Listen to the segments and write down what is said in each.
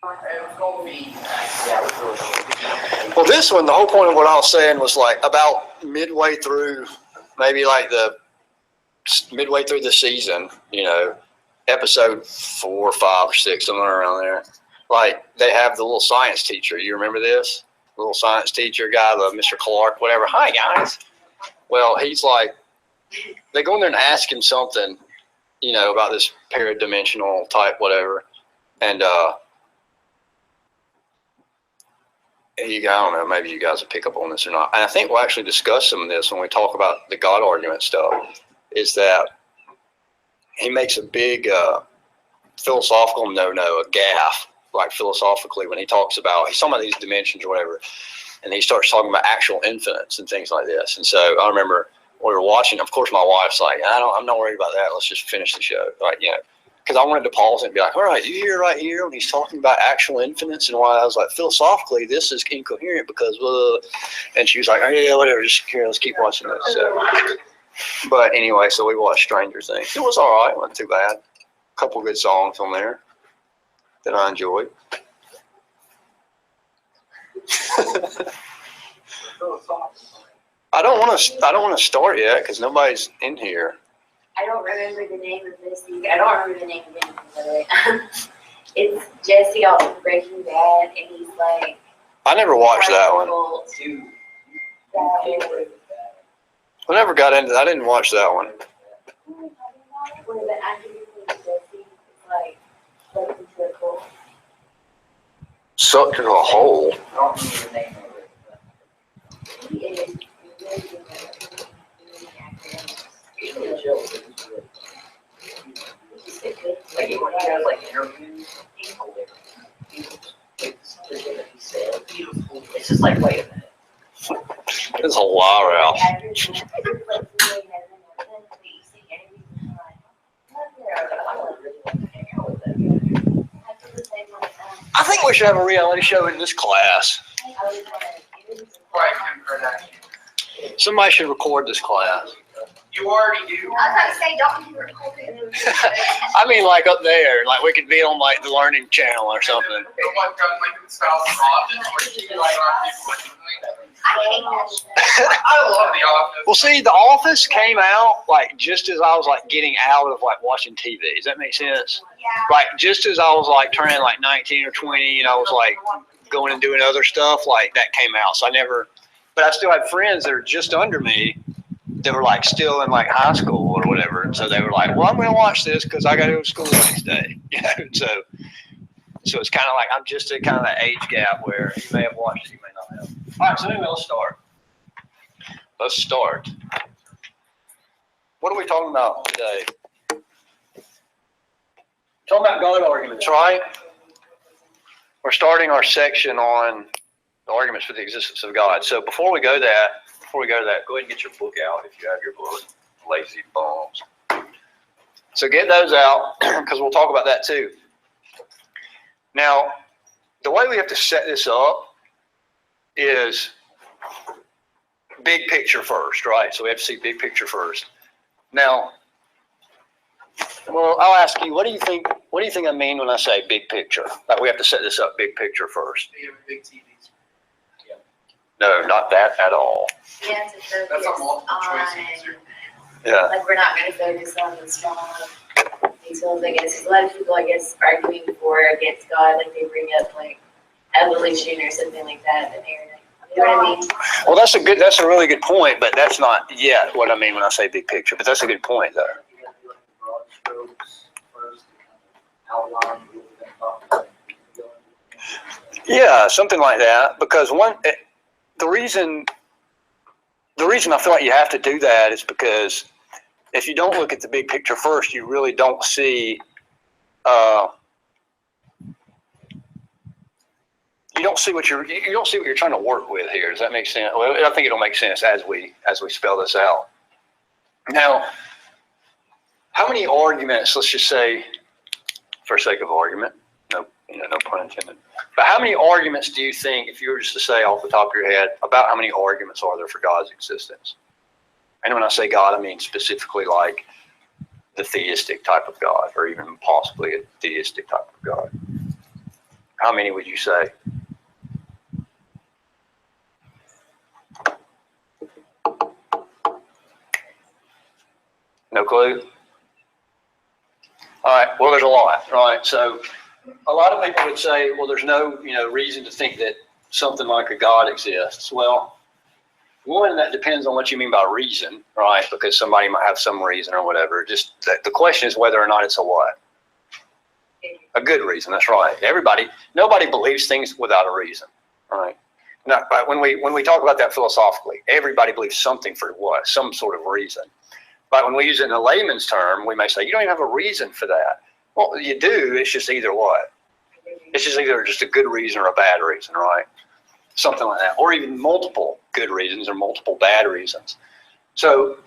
Well, this one, the whole point of what I was saying was like about midway through, maybe like midway through the season, episode 4, 5, or 6, somewhere around there. Like they have the little science teacher. You remember this? The little science teacher guy, the Mr. Clark, whatever. Hi guys. Well, he's like, they go in there and ask him something, about this paradimensional type, whatever, and I don't know, maybe you guys will pick up on this or not. And I think we'll actually discuss some of this when we talk about the God argument stuff, is that he makes a big philosophical a gaffe, like philosophically, when he's talking about these dimensions or whatever, and he starts talking about actual infinites and things like this. And so I remember when we were watching, of course, my wife's like, I'm not worried about that. Let's just finish the show. Like, because I wanted to pause it and be like, all right, you hear right here when he's talking about actual infinites, and why I was like, philosophically, this is incoherent because, and she was like, oh yeah, whatever, just here, let's keep watching this. So, but anyway, so we watched Stranger Things. It was all right, it wasn't too bad. A couple good songs on there that I enjoyed. I don't want to start yet because nobody's in here. I don't remember the name of this. I don't remember the name of anything, by the way. It's Jesse off of Breaking Bad, and he's like. I never watched that one. I never got into that. I didn't watch that one. Sucked into a hole. I don't remember the name of it. Like when he has like interviews, he's hilarious. It's just like, wait a minute. It's a lot, Ralph. I think we should have a reality show in this class. Somebody should record this class. You already do. I was about to say, don't you record it? I mean, like up there, like we could be on like the Learning Channel or something. I love The Office. Well, see, The Office came out like just as I was like getting out of like watching TV. Does that make sense? Yeah. Like just as I was like turning like 19 or 20, and I was like going and doing other stuff, like that came out. So but I still had friends that are just under me that were like still in like high school or whatever. And so they were like, well, I'm going to watch this because I got to go to school the next day. So it's kind of like I'm just at kind of that age gap where you may have watched it, you may not have. All right, so anyway, let's start. What are we talking about today? Talking about God arguments, right? We're starting our section on the arguments for the existence of God. So before we go to that, go ahead and get your book out if you have your book, lazy bums. So get those out because we'll talk about that too. Now, the way we have to set this up is big picture first, right? So we have to see big picture first. Now, well, I'll ask you, what do you think I mean when I say big picture? Like we have to set this up big picture first. You have a big TV. No, not that at all. Yeah, to focus That's a multiple choice on, answer. Yeah. like we're not going to focus on the small details, I guess. 'Cause a lot of people, I guess, arguing for or against God, like they bring up like evolution or something like that, and they're like, you know what I mean? Well, that's a really good point, but that's not yet what I mean when I say big picture. But that's a good point, though. Yeah, something like that. Because the reason I feel like you have to do that is because if you don't look at the big picture first, you really don't see. You don't see what you're trying to work with here. Does that make sense? Well, I think it'll make sense as we spell this out. Now, how many arguments? Let's just say, for sake of argument, no pun intended. But how many arguments do you think, if you were just to say off the top of your head, about how many arguments are there for God's existence? And when I say God, I mean specifically like the theistic type of God, or even possibly a theistic type of God. How many would you say? No clue? All right, well, there's a lot, right? So a lot of people would say, well, there's no, reason to think that something like a God exists. Well, one, that depends on what you mean by reason, right? Because somebody might have some reason or whatever. Just the question is whether or not it's a what? A good reason, that's right. Nobody believes things without a reason, right? Now, when we talk about that philosophically, everybody believes something for what? Some sort of reason. But when we use it in a layman's term, we may say, you don't even have a reason for that. Well, you do, it's just either what? It's just either just a good reason or a bad reason, right? Something like that. Or even multiple good reasons or multiple bad reasons. So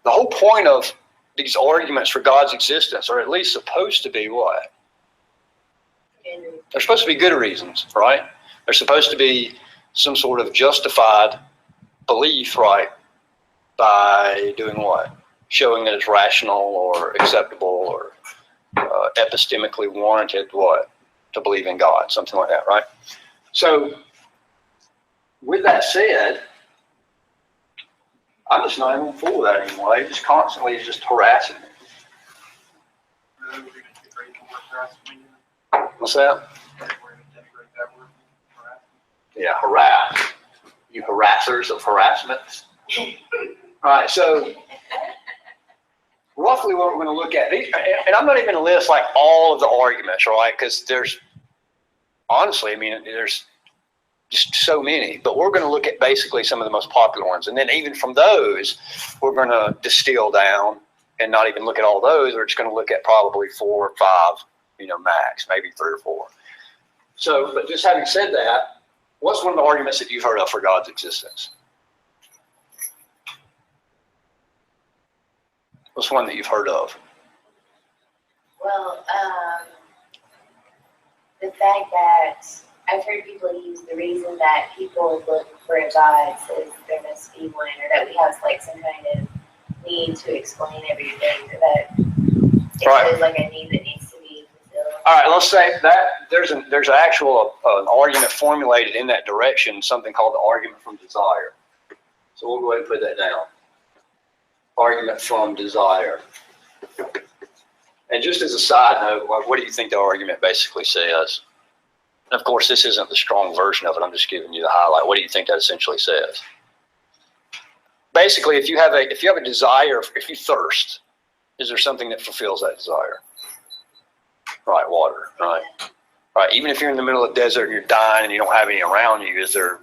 the whole point of these arguments for God's existence are at least supposed to be what? They're supposed to be good reasons, right? They're supposed to be some sort of justified belief, right? By doing what? Showing that it's rational or acceptable or epistemically warranted what? To believe in God, something like that, right? So with that said, I'm just not even fool with that anymore. They just constantly is just harassing me. What's that? Yeah, harass. You harassers of harassments. All right, so roughly what we're going to look at, and I'm not even going to list like all of the arguments, right? Because there's, honestly, there's just so many. But we're going to look at basically some of the most popular ones. And then even from those, we're going to distill down and not even look at all those. We're just going to look at probably 4 or 5, max, maybe 3 or 4. So, but just having said that, what's one of the arguments that you've heard of for God's existence? What's one that you've heard of? Well, the fact that I've heard people use the reason that people look for a God says there must be one, or that we have like some kind of need to explain everything, or that it Right. is like a need that needs to be fulfilled. All right, let's say that there's an actual an argument formulated in that direction, something called the argument from desire. So we'll go ahead and put that down. Argument from desire. And just as a side note, what do you think the argument basically says? And of course, this isn't the strong version of it. I'm just giving you the highlight. What do you think that essentially says? Basically, if you have a desire, if you thirst, is there something that fulfills that desire? Right, water. Right. Even if you're in the middle of the desert and you're dying and you don't have any around you, is there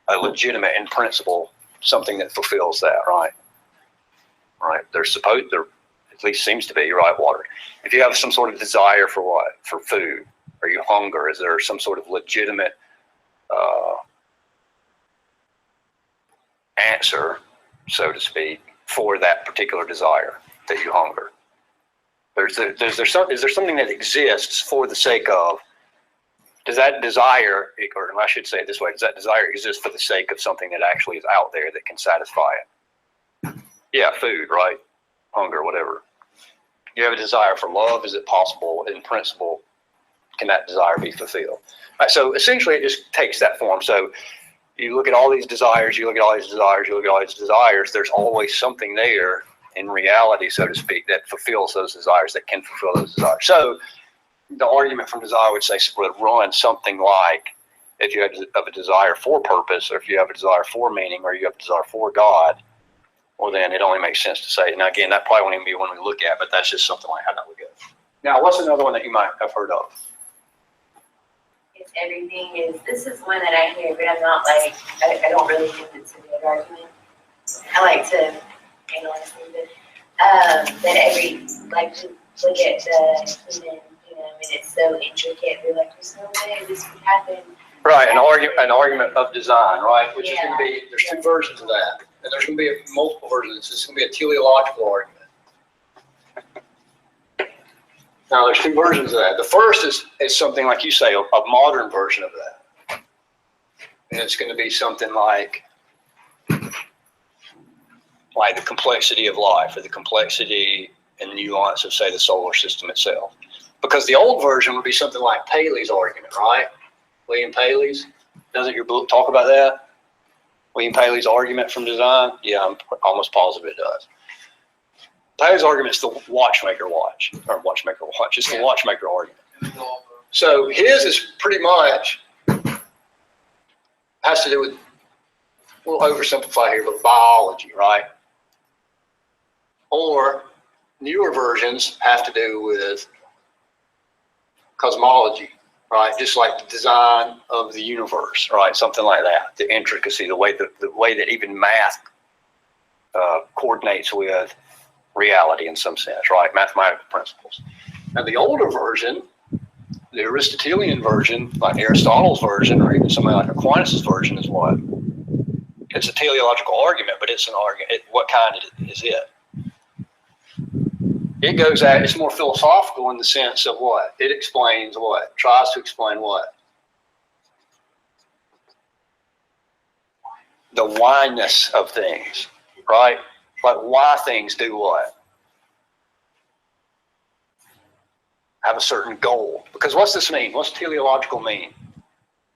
a legitimate, in principle, something that fulfills that? Right. There at least seems to be, right, water. If you have some sort of desire for what? For food, or you hunger, is there some sort of legitimate answer, so to speak, for that particular desire that you hunger? Is there something that exists for the sake of? Does that desire, or I should say it this way, does that desire exist for the sake of something that actually is out there that can satisfy it? Yeah, food, right? Hunger, whatever. You have a desire for love. Is it possible, in principle, can that desire be fulfilled? Right, so essentially it just takes that form. So you look at all these desires, you look at all these desires, you look at all these desires, there's always something there in reality, so to speak, that fulfills those desires, that can fulfill those desires. So the argument from desire would say, would run something like, if you have a desire for purpose, or if you have a desire for meaning, or you have a desire for God, well, then it only makes sense to say. Now, again, that probably won't even be one we look at, but that's just something like how that would go. Now, what's another one that you might have heard of? It's everything is, this is one that I hear, but I'm not like, I don't really think it's a good argument. I like to analyze things, but like to look at the human, and it's so intricate. We're like, there's no way this would happen. Right, an argument of design, right? Which is going to be, there's 2 versions of that. And there's going to be multiple versions. It's going to be a teleological argument. Now, there's 2 versions of that. The first is something like you say, a modern version of that. And it's going to be something like the complexity of life, or the complexity and nuance of, say, the solar system itself. Because the old version would be something like Paley's argument, right? William Paley's? Doesn't your book talk about that? William Paley's argument from design? Yeah, I'm almost positive it does. Paley's argument is the watchmaker watch, or watchmaker watch. It's the watchmaker argument. So his is pretty much, has to do with, we'll oversimplify here, but biology, right? Or newer versions have to do with cosmology, right? Just like the design of the universe, right? Something like that. The intricacy, the way that even math coordinates with reality in some sense, right? Mathematical principles. Now the older version, the Aristotelian version, like Aristotle's version, or even something like Aquinas' version, is what? It's a teleological argument, but it's an argument. What kind is it? It goes at, it's more philosophical in the sense of what? It explains what? Tries to explain what? The whyness of things, right? Like why things do what? Have a certain goal. Because what's this mean? What's teleological mean?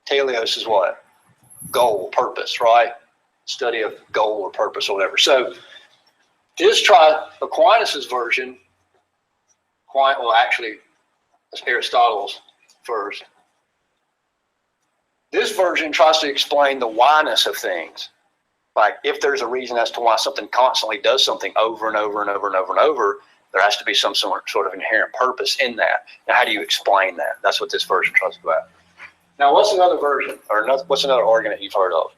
Teleos is what? Goal, purpose, right? Study of goal or purpose or whatever. So just try Aquinas' version. Well, actually, it's Aristotle's first. This version tries to explain the whyness of things. Like if there's a reason as to why something constantly does something over and over and over and over and over, there has to be some sort of inherent purpose in that. Now, how do you explain that? That's what this version tries to do. Now, what's another version, or what's another argument you've heard of?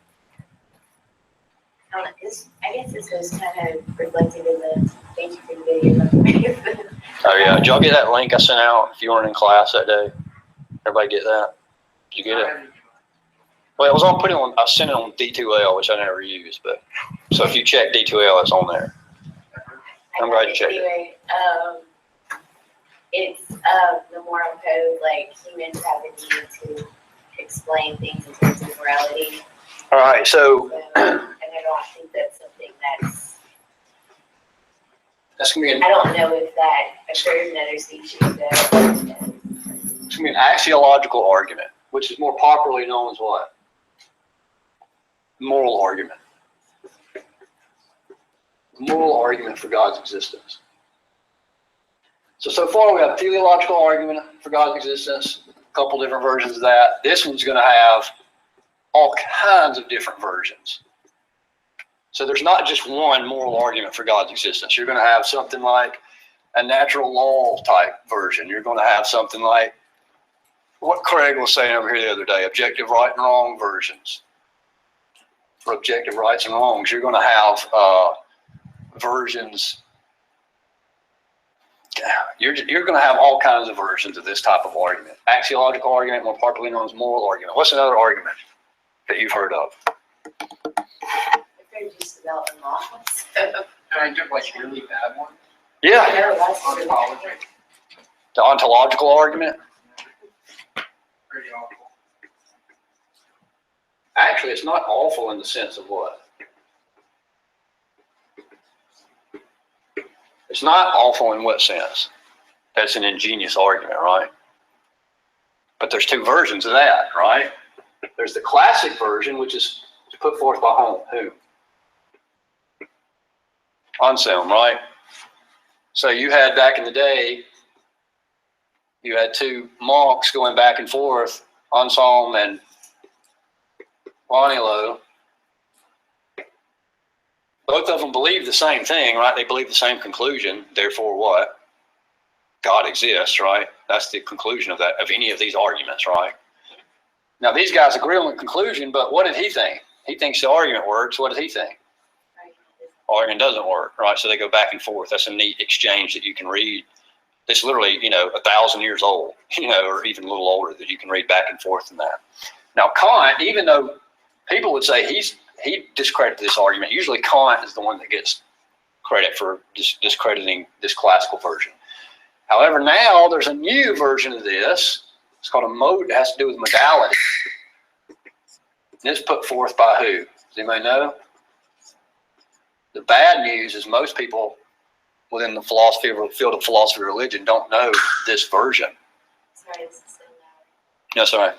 I guess this was kind of reflected in the thank you for the video. Oh yeah, did y'all get that link I sent out if you weren't in class that day? Everybody get that? Did you get it? Well, it was on, I sent it on D2L, which I never use, but, so if you check D2L, it's on there. I'm glad you checked it. It's the moral code, like humans have a need to explain things in terms of morality. All right, so. And I don't think that's something That's going to be I don't know if that occurs in other species. It's going to be an axiological argument, which is more popularly known as what? Moral argument. Moral argument for God's existence. So far we have a teleological argument for God's existence, a couple different versions of that. This one's going to have all kinds of different versions. So there's not just one moral argument for God's existence. You're going to have something like a natural law type version. You're going to have something like what Craig was saying over here the other day, objective right and wrong versions. For objective rights and wrongs, you're going to have versions. You're going to have all kinds of versions of this type of argument. Axiological argument, more popularly known as moral argument. What's another argument that you've heard of? They're just about the law. I took like a really bad one. Yeah. Ontology. The ontological argument. Pretty awful. Actually, it's not awful in the sense of what? It's not awful in what sense? That's an ingenious argument, right? But there's two versions of that, right? There's the classic version, which is put forth by whom? Anselm, right? So you had back in the day, you had two monks going back and forth, Anselm and Lonilo. Both of them believe the same thing, right? They believe the same conclusion. Therefore, what? God exists, right? That's the conclusion of that, of any of these arguments, right? Now, these guys agree on the conclusion, but what did he think? He thinks the argument works. What does he think? Argument doesn't work, right? So they go back and forth. That's a neat exchange that you can read. It's literally, 1,000 years old, or even a little older, that you can read back and forth in that. Now, Kant, even though people would say he discredited this argument, usually Kant is the one that gets credit for discrediting this classical version. However, now there's a new version of this. It's called a mode. It has to do with modality. And it's put forth by who? Does anybody know? The bad news is most people within the field of philosophy of religion don't know this version. Sorry, this is so loud. No, sorry.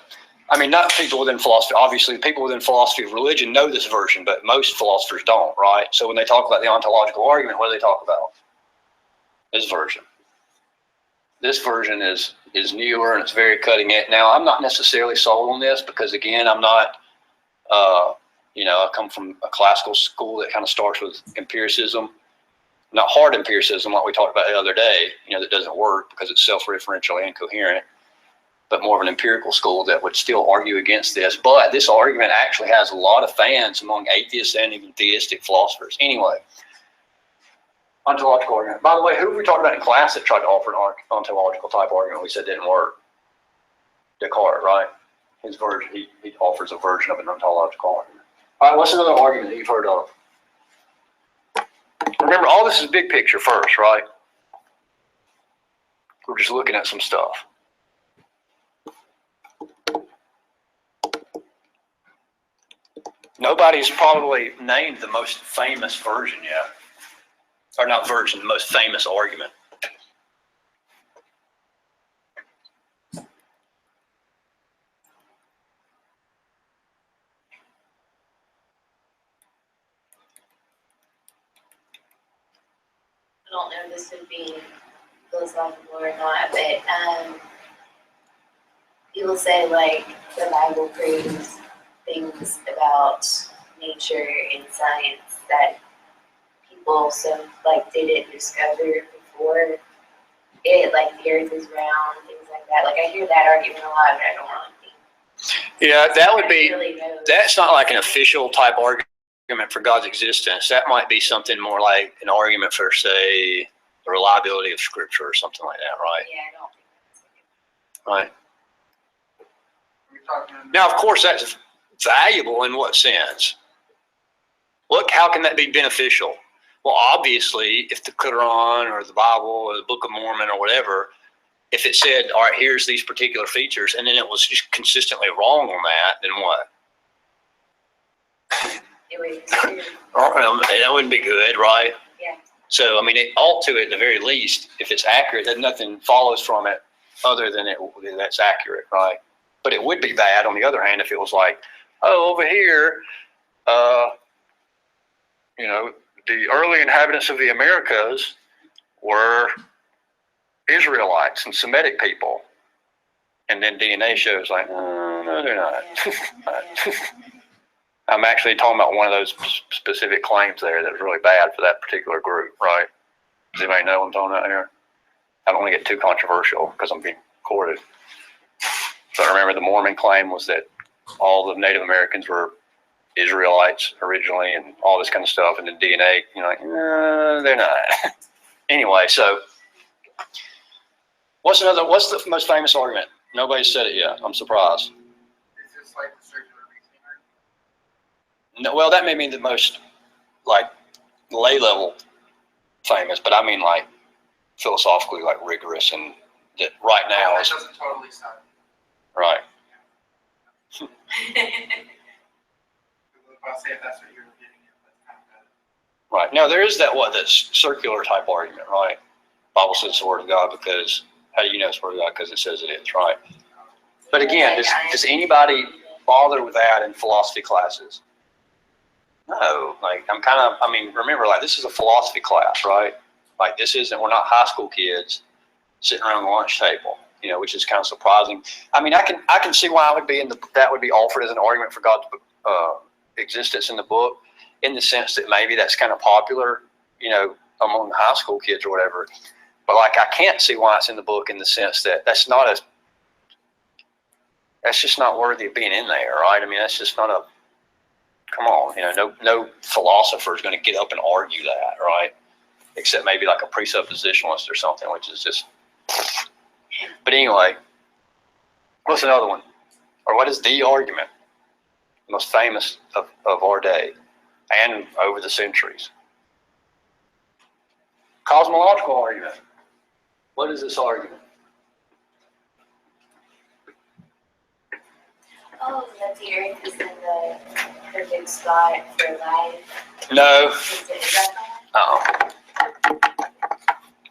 I mean, not people within philosophy. Obviously, people within philosophy of religion know this version, but most philosophers don't, right? So when they talk about the ontological argument, what do they talk about? This version. This version is newer and it's very cutting edge. Now, I'm not necessarily sold on this because, again, I'm not, I come from a classical school that kind of starts with empiricism. Not hard empiricism like we talked about the other day, that doesn't work because it's self-referential and coherent, but more of an empirical school that would still argue against this. But this argument actually has a lot of fans among atheists and even theistic philosophers. Anyway, ontological argument. By the way, who we talked about in class that tried to offer an ontological type argument we said didn't work? Descartes, right? His version, he offers a version of an ontological argument. All right, what's another argument that you've heard of? Remember, all this is big picture first, right? We're just looking at some stuff. Nobody's probably named the most famous version yet. Or not version, the most famous argument. I don't know if this would be philosophical or not, but people say like the Bible proves things about nature and science that people didn't discover before it, like the earth is round, things like that. Like I hear that argument a lot, but I don't really think. Yeah, that would be, really know. that's not like an official type argument for God's existence. That might be something more like an argument for, say, the reliability of Scripture or something like that, right? Yeah, I don't think that's Right. We're talking about Now, of course, that's valuable in what sense? Look, how can that be beneficial? Well, obviously, if the Quran or the Bible or the Book of Mormon or whatever, if it said, all right, here's these particular features, and then it was just consistently wrong on that, then what? it would be true. That wouldn't be good, right? Yeah. So, I mean, it ought to, at the very least, if it's accurate, then nothing follows from it other than that's accurate, right? But it would be bad, on the other hand, if it was like, oh, over here, the early inhabitants of the Americas were Israelites and Semitic people. And then DNA shows like, no, they're not. I'm actually talking about one of those specific claims there that was really bad for that particular group, right? Does anybody know what I'm talking about here? I don't want to get too controversial because I'm being recorded. So I remember the Mormon claim was that all the Native Americans were Israelites originally and all this kind of stuff. And then DNA, they're not. Anyway, so what's the most famous argument? Nobody's said it yet. I'm surprised. is this like the circular reasoning argument? No, well, that may mean the most like lay level famous, but I mean like philosophically like rigorous and that right now That is doesn't totally sound. right. I'll say if that's what you're getting at, that's kind of bad. Right. Now there is that circular type argument, right? Bible says it's the word of God because how do you know it's the word of God? Because it says it is, right? But again, does anybody bother with that in philosophy classes? No. Remember, like this is a philosophy class, right? Like we're not high school kids sitting around the lunch table, which is kind of surprising. I mean, I can see why that would be offered as an argument for God's existence in the book, in the sense that maybe that's kind of popular, among high school kids or whatever. But like, I can't see why it's in the book in the sense that that's just not worthy of being in there, right? I mean, that's just not come on, no philosopher is going to get up and argue that, right? Except maybe like a presuppositionalist or something, which is just, but anyway, what's another one? Or what is the argument? Most famous of our day and over the centuries. Cosmological argument. What is this argument? Oh, that the earth is in the perfect spot for life. No. Is that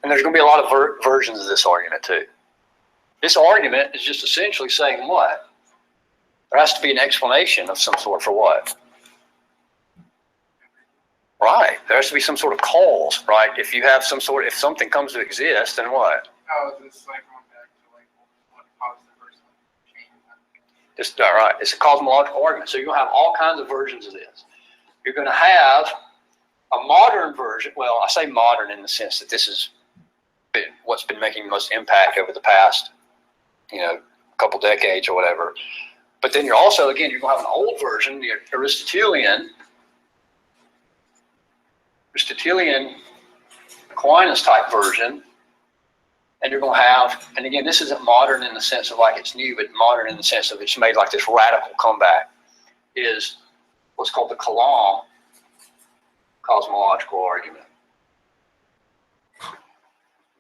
And there's going to be a lot of versions of this argument too. This argument is just essentially saying what? There has to be an explanation of some sort for what? Right. There has to be some sort of cause, right? If you have some sort, if something comes to exist, then what? How is this like going back to like what caused the first one to change? It's all right. It's a cosmological argument. So you're going to have all kinds of versions of this. You're going to have a modern version. Well, I say modern in the sense that this is what's been making the most impact over the past, couple decades or whatever. But then you're also, again, you're going to have an old version, the Aristotelian Aquinas type version. And you're going to have, and again, this isn't modern in the sense of like it's new, but modern in the sense of it's made like this radical comeback, is what's called the Kalam cosmological argument.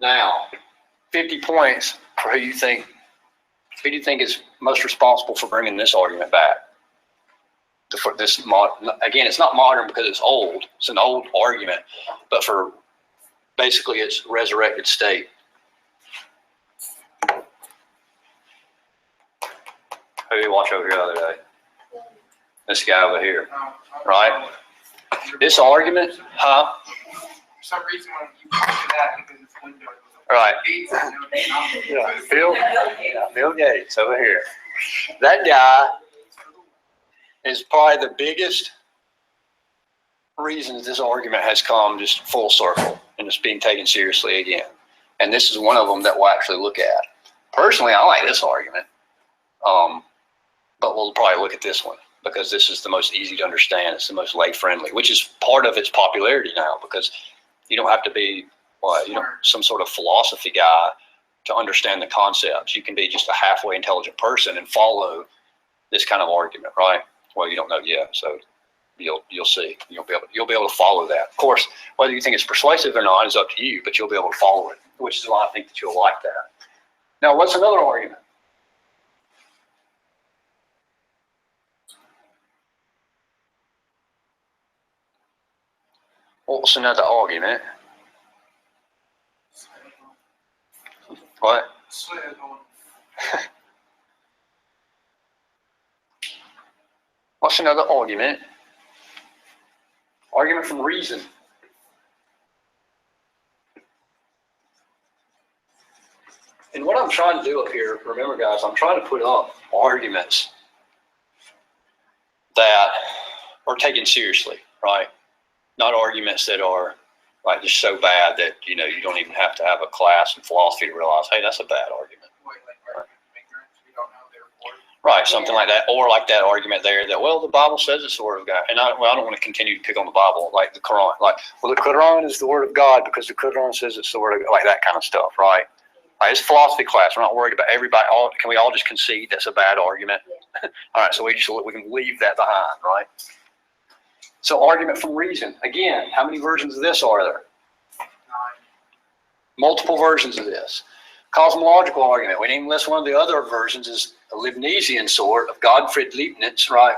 Now, 50 points for who do you think is most responsible for bringing this argument back? For this again, it's not modern because it's old. It's an old argument, but for basically its resurrected state. Who did you watch over here the other day? This guy over here, right? This argument, huh? For some reason, when you look at that, because it's window. Right. Yeah. Bill Gates over here. That guy is probably the biggest reason this argument has come just full circle and it's being taken seriously again. And this is one of them that we'll actually look at. Personally, I like this argument, but we'll probably look at this one because this is the most easy to understand. It's the most lay friendly, which is part of its popularity now because you don't have to be some sort of philosophy guy to understand the concepts. You can be just a halfway intelligent person and follow this kind of argument, right? Well, you don't know yet, so you'll see. You'll be able to follow that. Of course, whether you think it's persuasive or not is up to you, but you'll be able to follow it, which is why I think that you'll like that. Now, what's another argument? What's another argument? What? What's another argument? Argument from reason. And what I'm trying to do up here, remember guys, I'm trying to put up arguments that are taken seriously, right? Not arguments that are like just so bad that you don't even have to have a class in philosophy to realize, hey, that's a bad argument. Right, something like that, or like that argument there that the Bible says it's the Word of God, and I don't want to continue to pick on the Bible like the Quran, the Quran is the Word of God because the Quran says it's the Word of God, like that kind of stuff, right? Like, it's a philosophy class. We're not worried about everybody. Can we all just concede that's a bad argument? All right, so we can leave that behind, right? So argument from reason. Again, how many versions of this are there? 9. Multiple versions of this. Cosmological argument. We didn't even list one of the other versions is a Leibnizian sort of Gottfried Leibniz, right?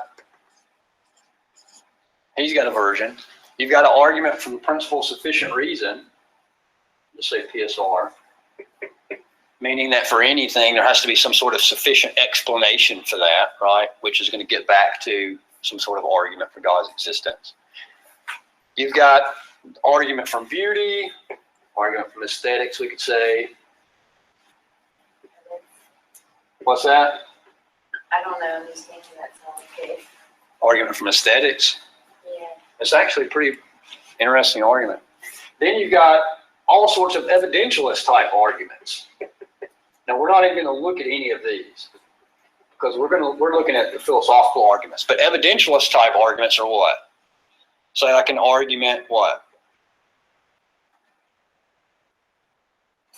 He's got a version. You've got an argument from the principle of sufficient reason. Let's say PSR. Meaning that for anything, there has to be some sort of sufficient explanation for that, right? Which is going to get back to some sort of argument for God's existence. You've got argument from beauty, argument from aesthetics, we could say. What's that? I don't know. I'm just thinking that sounds good. Argument from aesthetics. Yeah. It's actually a pretty interesting argument. Then you've got all sorts of evidentialist type arguments. Now we're not even going to look at any of these because we're looking at the philosophical arguments. But evidentialist type arguments are what? So like an argument what?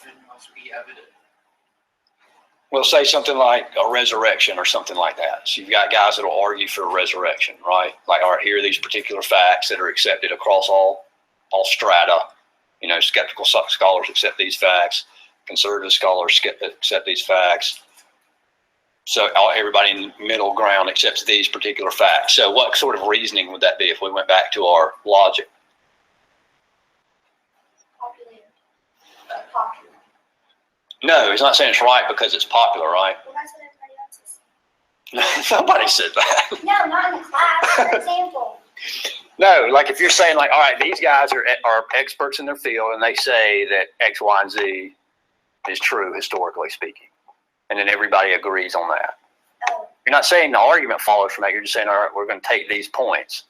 It must be evident. We'll say something like a resurrection or something like that. So you've got guys that will argue for a resurrection, right? Like, all right, here are these particular facts that are accepted across all strata. Skeptical scholars accept these facts. Conservative scholars accept these facts. So everybody in the middle ground accepts these particular facts. So what sort of reasoning would that be if we went back to our logic? Popular. No, he's not saying it's right because it's popular, right? Well, that's what everybody else is. Nobody said that. No, not in the class. For example. No, like if you're saying like, all right, these guys are experts in their field and they say that X, Y, and Z is true historically speaking, and then everybody agrees on that. Oh. You're not saying the argument follows from that. You're just saying, all right, we're going to take these points.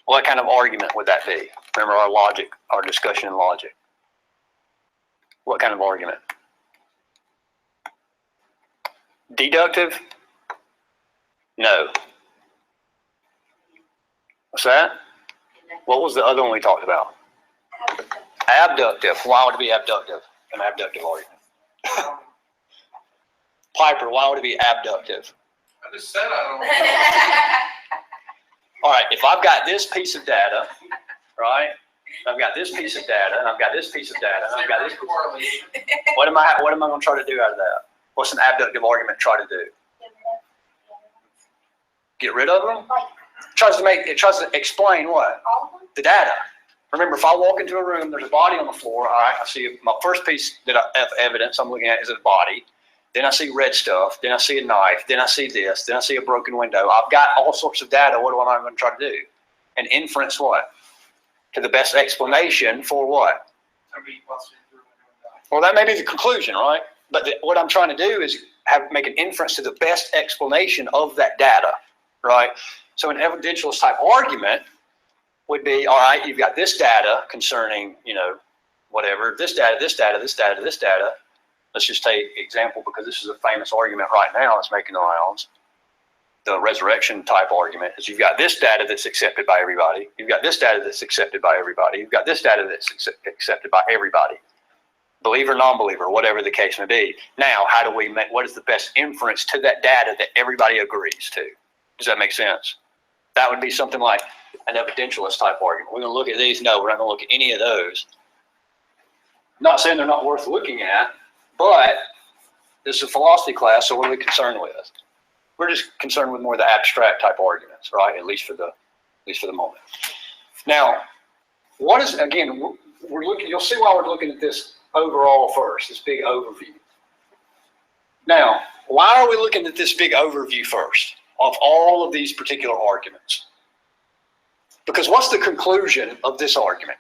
What kind of argument would that be? Remember our logic, our discussion in logic. What kind of argument? Deductive? No. What's that? What was the other one we talked about? Abductive. Why would it be abductive? An abductive argument. Piper, why would it be abductive? I just said I All right, if I've got this piece of data, right? I've got this piece of data, and I've got this piece of data, and I've got this piece of correlation. What am I going to try to do out of that? What's an abductive argument try to do? Get rid of them? It tries to explain what? All of them? The data. Remember, if I walk into a room, there's a body on the floor. All right, I see my first piece of evidence I'm looking at is a body. Then I see red stuff. Then I see a knife. Then I see this. Then I see a broken window. I've got all sorts of data. What am I going to try to do? And inference what? To the best explanation for what? Somebody busted through a window. Well, that may be the conclusion, right? But what I'm trying to do is make an inference to the best explanation of that data, right? So an evidentialist type argument would be, all right, you've got this data concerning, whatever, this data, this data, this data, this data. Let's just take example because this is a famous argument right now that's making the rounds. The resurrection type argument is you've got this data that's accepted by everybody. You've got this data that's accepted by everybody. You've got this data that's accepted by everybody. Believer, non-believer, whatever the case may be. Now, how do we what is the best inference to that data that everybody agrees to? Does that make sense? That would be something like an evidentialist type argument. We're going to look at these. No, we're not going to look at any of those. Not saying they're not worth looking at, but this is a philosophy class, so what are we concerned with? We're just concerned with more of the abstract type arguments, right? At least for the moment. Now, what is, again, we're looking, you'll see why we're looking at this overall first, this big overview. Now, why are we looking at this big overview first of all of these particular arguments? Because what's the conclusion of this argument?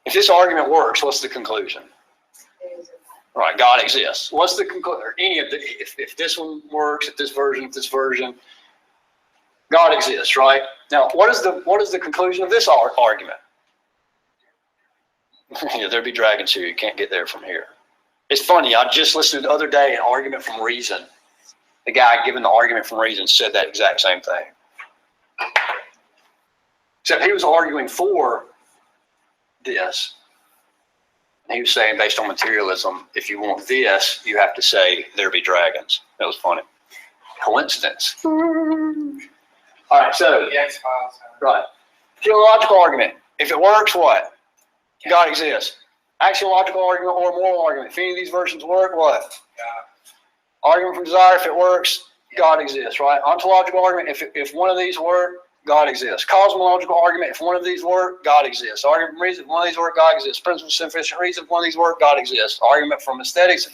If this argument works, what's the conclusion? Right, God exists. What's the conclusion? Any of the, if this one works, if this version, God exists, right? Now, what is the conclusion of this argument? Yeah, there'd be dragons here. You can't get there from here. It's funny. I just listened the other day an argument from reason. The guy giving the argument from reason said that exact same thing. Except he was arguing for this. He was saying, based on materialism, if you want this, you have to say there be dragons. That was funny. Coincidence. All right, so The X-Files. right, theological argument. If it works, what? God exists. Axiological argument or moral argument. If any of these versions work, what? Argument from desire. If it works, God exists. Right. Ontological argument. If one of these work, God exists. Cosmological argument, if one of these work, God exists. Argument from reason, if one of these work, God exists. Principle of sufficient reason, if one of these work, God exists. Argument from aesthetics,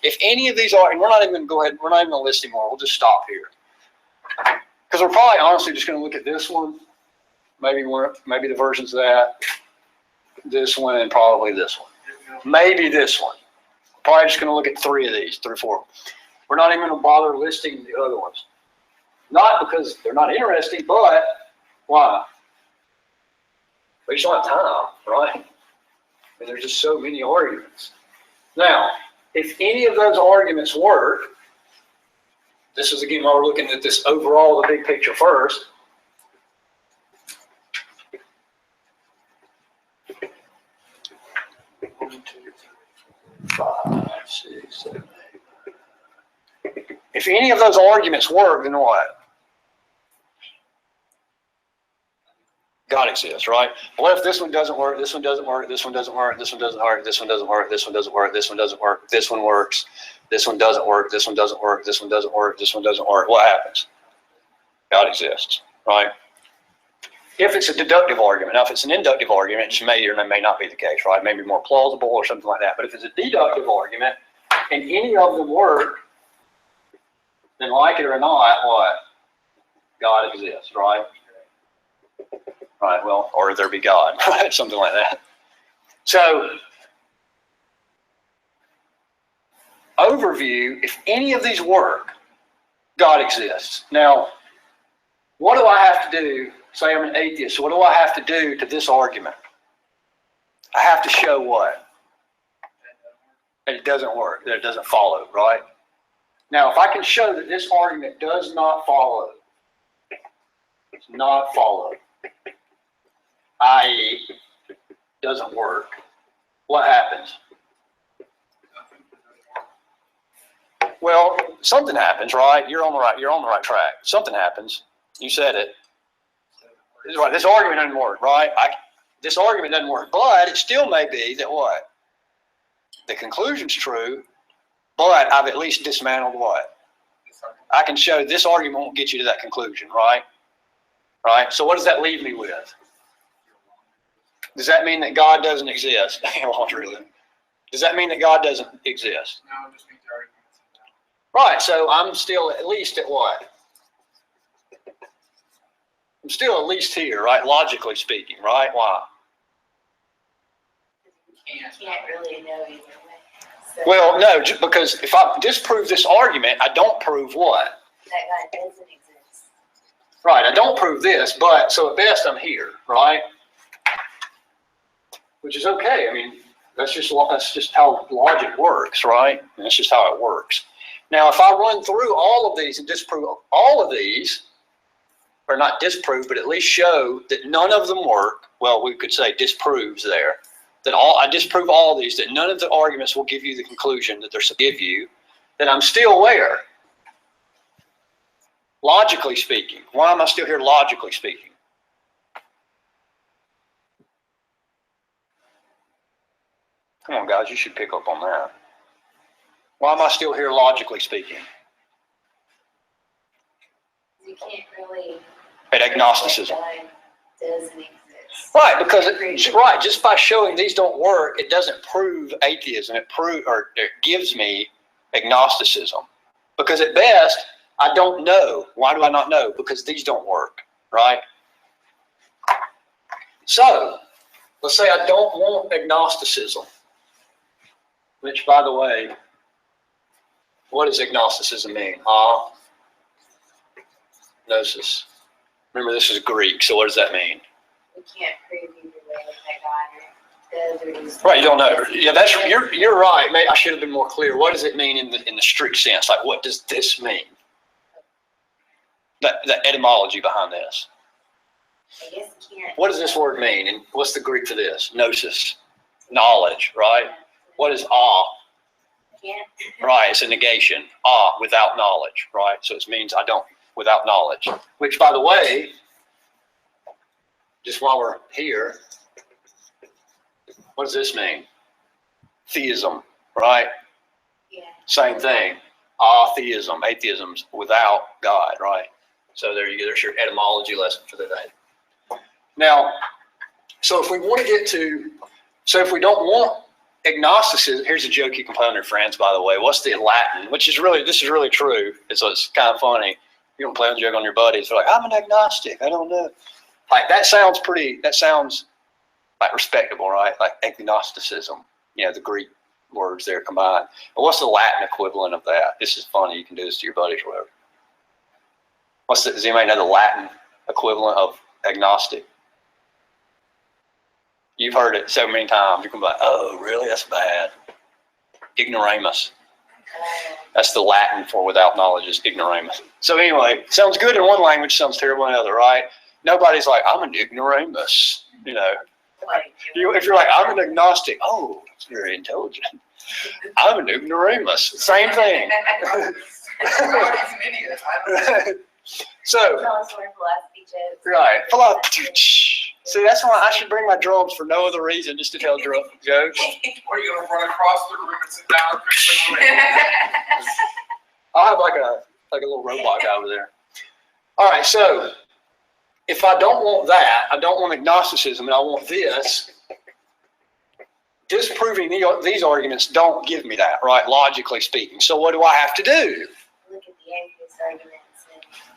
if any of these are, and we're not even going to go ahead, we're not even going to list anymore. We'll just stop here. Because we're probably honestly just going to look at this one, maybe the versions of that, this one, and probably this one. Maybe this one. Probably just going to look at three or four. We're not even going to bother listing the other ones. Not because they're not interesting, but why? We just don't have time, right? And there's just so many arguments. Now, if any of those arguments work, this is again why we're looking at this overall, the big picture first. One, 2, 3, 5, 6, 7, 8. If any of those arguments work, then what? God exists, right? What if this one doesn't work, this one doesn't work, this one doesn't work, this one doesn't work, this one doesn't work, this one doesn't work, this one doesn't work, this one works, this one doesn't work, this one doesn't work, this one doesn't work, this one doesn't work. What happens? God exists, right? If it's a deductive argument, now if it's an inductive argument, it may or may not be the case, right? Maybe more plausible or something like that. But if it's a deductive argument, and any of them work, then like it or not, what? God exists, right? Right, well, or there be God, right? Something like that. So, overview, if any of these work, God exists. Now, what do I have to do? Say I'm an atheist. So what do I have to do to this argument? I have to show what? That it doesn't work, that it doesn't follow, right? Now, if I can show that this argument does not follow, it's not follow, i.e., doesn't work, what happens? Well, something happens, right? You're on the right track. Something happens. You said it. Right. This argument doesn't work, right? This argument doesn't work, but it still may be that what? The conclusion's true, but I've at least dismantled what? I can show this argument won't get you to that conclusion, right? Right? So what does that leave me with? Does that mean that God doesn't exist? Does that mean that God doesn't exist? No, it just means the argument's invalid. Right, so I'm still at least at what? I'm still at least here, right? Logically speaking, right? Why? You can't really know either way. So Well, no, because if I disprove this argument, I don't prove what? that God doesn't exist. Right, I don't prove this, but so at best I'm here, right? Which is okay. I mean, that's just how logic works, right? And that's just how it works. Now, if I run through all of these and disprove all of these, or not disprove, but at least show that none of them work, well, we could say disproves there, that I disprove all these, that none of the arguments will give you the conclusion that they're supposed to give you, then I'm still where? Logically speaking. Why am I still here logically speaking? Come on, guys, you should pick up on that. Why am I still here logically speaking? You can't really. At agnosticism. God doesn't exist. Right, because just by showing these don't work, it doesn't prove atheism. It gives me agnosticism. Because at best, I don't know. Why do I not know? Because these don't work, right? So, let's say I don't want agnosticism. Which, by the way, what does agnosticism mean? Gnosis. Remember, this is Greek, so what does that mean? We can't prove either way that God does or does. Right, you don't know. Yeah, you're right. Maybe I should have been more clear. What does it mean in the strict sense? Like, what does this mean? The etymology behind this. I guess you can't. What does this word mean? And what's the Greek for this? Gnosis. Knowledge, right? What is awe? Can't. Right, it's a negation. Without knowledge, right? So it means I don't, without knowledge. Which, by the way, just while we're here, what does this mean? Theism, right? Yeah. Same thing. Theism, atheism's without God, right? So there you go. There's your etymology lesson for the day. Now, so if we want to if we don't want agnosticism, here's a joke you can play on your friends, by the way. What's the Latin? This is really true. It's kind of funny. You can play a joke on your buddies. They're like, I'm an agnostic. I don't know. Like, that sounds like respectable, right? Like agnosticism. The Greek words there combined. But what's the Latin equivalent of that? This is funny. You can do this to your buddies or whatever. Does anybody know the Latin equivalent of agnostic? You've heard it so many times. You can be like, oh, really? That's bad. Ignoramus. That's the Latin for without knowledge is ignoramus. So anyway, sounds good in one language, sounds terrible in another, right? Nobody's like, I'm an ignoramus. If you're like, I'm an agnostic, oh, that's very intelligent. I'm an ignoramus. Same thing. God is an idiot. I don't know. So, Tell us more philosophy jokes. right. See, that's why I should bring my drums for no other reason, just to tell jokes. Or you're going to run across the room and sit down quickly. I'll have like a little robot guy over there. All right, so if I don't want that, I don't want agnosticism, and I want this, disproving these arguments don't give me that, right? Logically speaking. So what do I have to do? Look at the atheist arguments.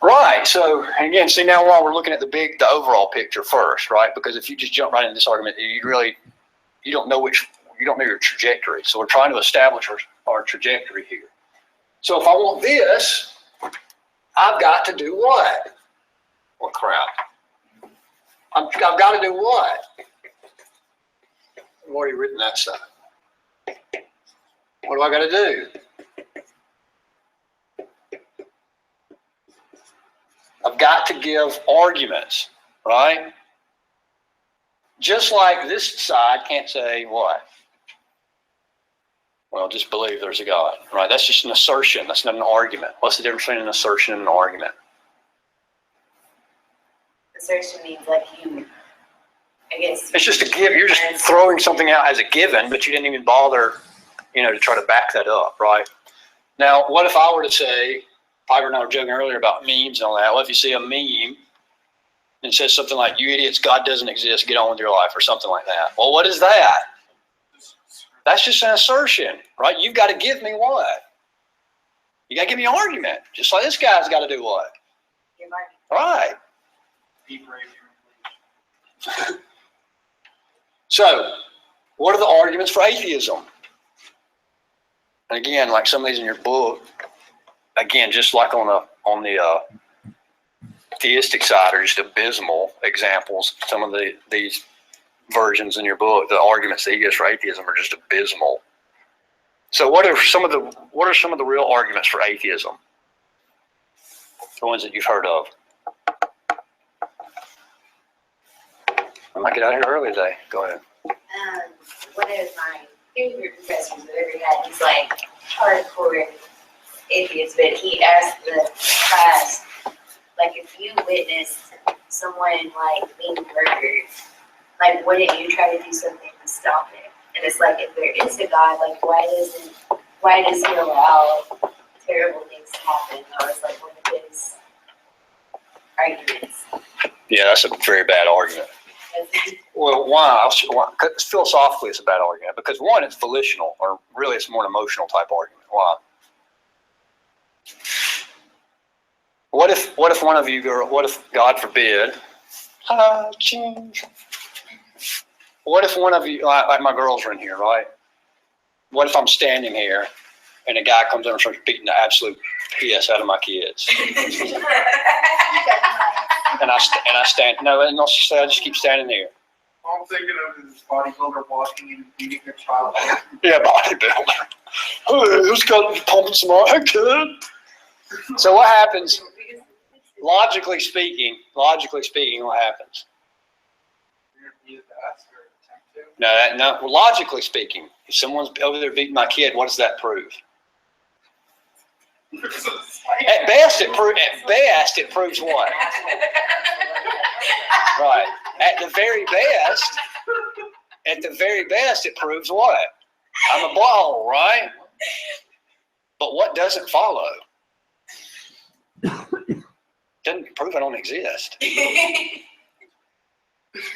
Right. So again, see now while we're looking at the overall picture first, right? Because if you just jump right into this argument, you don't know your trajectory. So we're trying to establish our trajectory here. So if I want this, I've got to do what? Well, crap. I've got to do what? I've already written that stuff. What do I got to do? I've got to give arguments, right? Just like this side can't say what? Well, just believe there's a God, right? That's just an assertion. That's not an argument. What's the difference between an assertion and an argument? Assertion means like you, I guess. It's just a give. You're just throwing something out as a given, but you didn't even bother, to try to back that up, right? Now, what if I were to say, Piper and I were joking earlier about memes and all that. What if you see a meme and it says something like, "You idiots, God doesn't exist, get on with your life," or something like that? Well, what is that? That's just an assertion, right? You've got to give me what? You got to give me an argument. Just like this guy's got to do what? Give argument. Right. Be brave. So, what are the arguments for atheism? And again, like some of these in your book, again, just like on the theistic side are just abysmal examples. Some of these versions in your book, the arguments that he gives for atheism are just abysmal. So what are some of the real arguments for atheism? The ones that you've heard of. I might get out of here early today. Go ahead. One of my favorite professors I've ever had, he's like hardcore atheist, but he asked the class, like, if you witnessed someone like being murdered, like, wouldn't you try to do something to stop it? And it's like, if there is a God, like, why does he allow terrible things to happen? That was like one of his arguments. Yeah, that's a very bad argument. Well, why? Because philosophically, it's a bad argument. Because one, it's volitional, or really, it's more an emotional type argument. Why? What if one of you, what if, God forbid, what if one of you, like my girls are in here, right? What if I'm standing here and a guy comes over and starts beating the absolute piss out of my kids? And I stand, no, and I'll say I just keep standing there. All I'm thinking of is bodybuilder walking and beating a child. Yeah, bodybuilder. Who's got pumping some iron, kid? So what happens? Logically speaking, what happens? No. Logically speaking, if someone's over there beating my kid, what does that prove? At best, it proves what? Right. At the very best, it proves what? I'm a ball, right? But what doesn't follow? Doesn't prove I don't exist.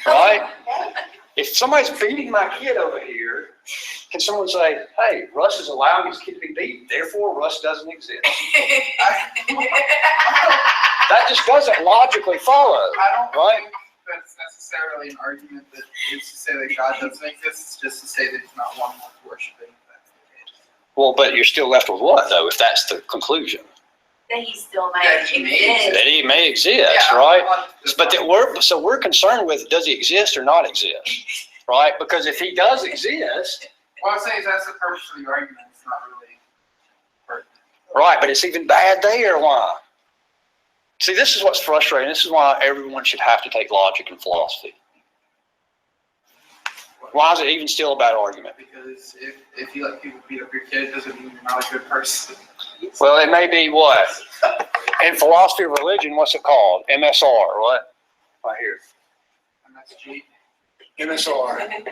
Right? If somebody's beating my kid over here, can someone say, "Hey, Russ is allowing his kid to be beaten, therefore Russ doesn't exist"? That just doesn't logically follow. I don't right? think that's necessarily an argument that is to say that God doesn't exist. It's just to say that he's not one worth worshiping. That's the case. Well, but you're still left with what, though, if that's the conclusion? That he still might exist. That he may exist, Yeah, right? But we're concerned with, does he exist or not exist, right? Because if he does exist, what I'm saying is that's the purpose of the argument. It's not really pertinent. right? But it's even bad there. Why? See, this is what's frustrating. This is why everyone should have to take logic and philosophy. Why is it even still a bad argument? Because if you let people beat up your kid, doesn't mean you're not a good person. Well, it may be what? In philosophy of religion, what's it called? MSR, what? Right here. MSG. MSR.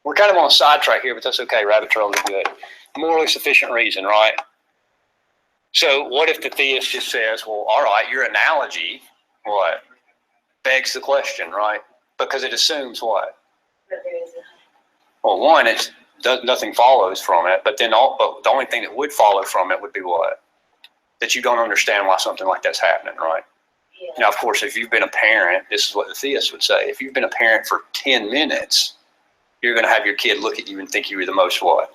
We're kind of on a sidetrack here, but that's okay. Rabbit trails are good. Morally sufficient reason, right? So what if the theist just says, well, all right, your analogy, what? Begs the question, right? Because it assumes what? But there is Well, one, nothing follows from it, but then but the only thing that would follow from it would be what? That you don't understand why something like that's happening, right? Yeah. Now, of course, if you've been a parent, this is what the theist would say. If you've been a parent for 10 minutes, you're going to have your kid look at you and think you were the most what?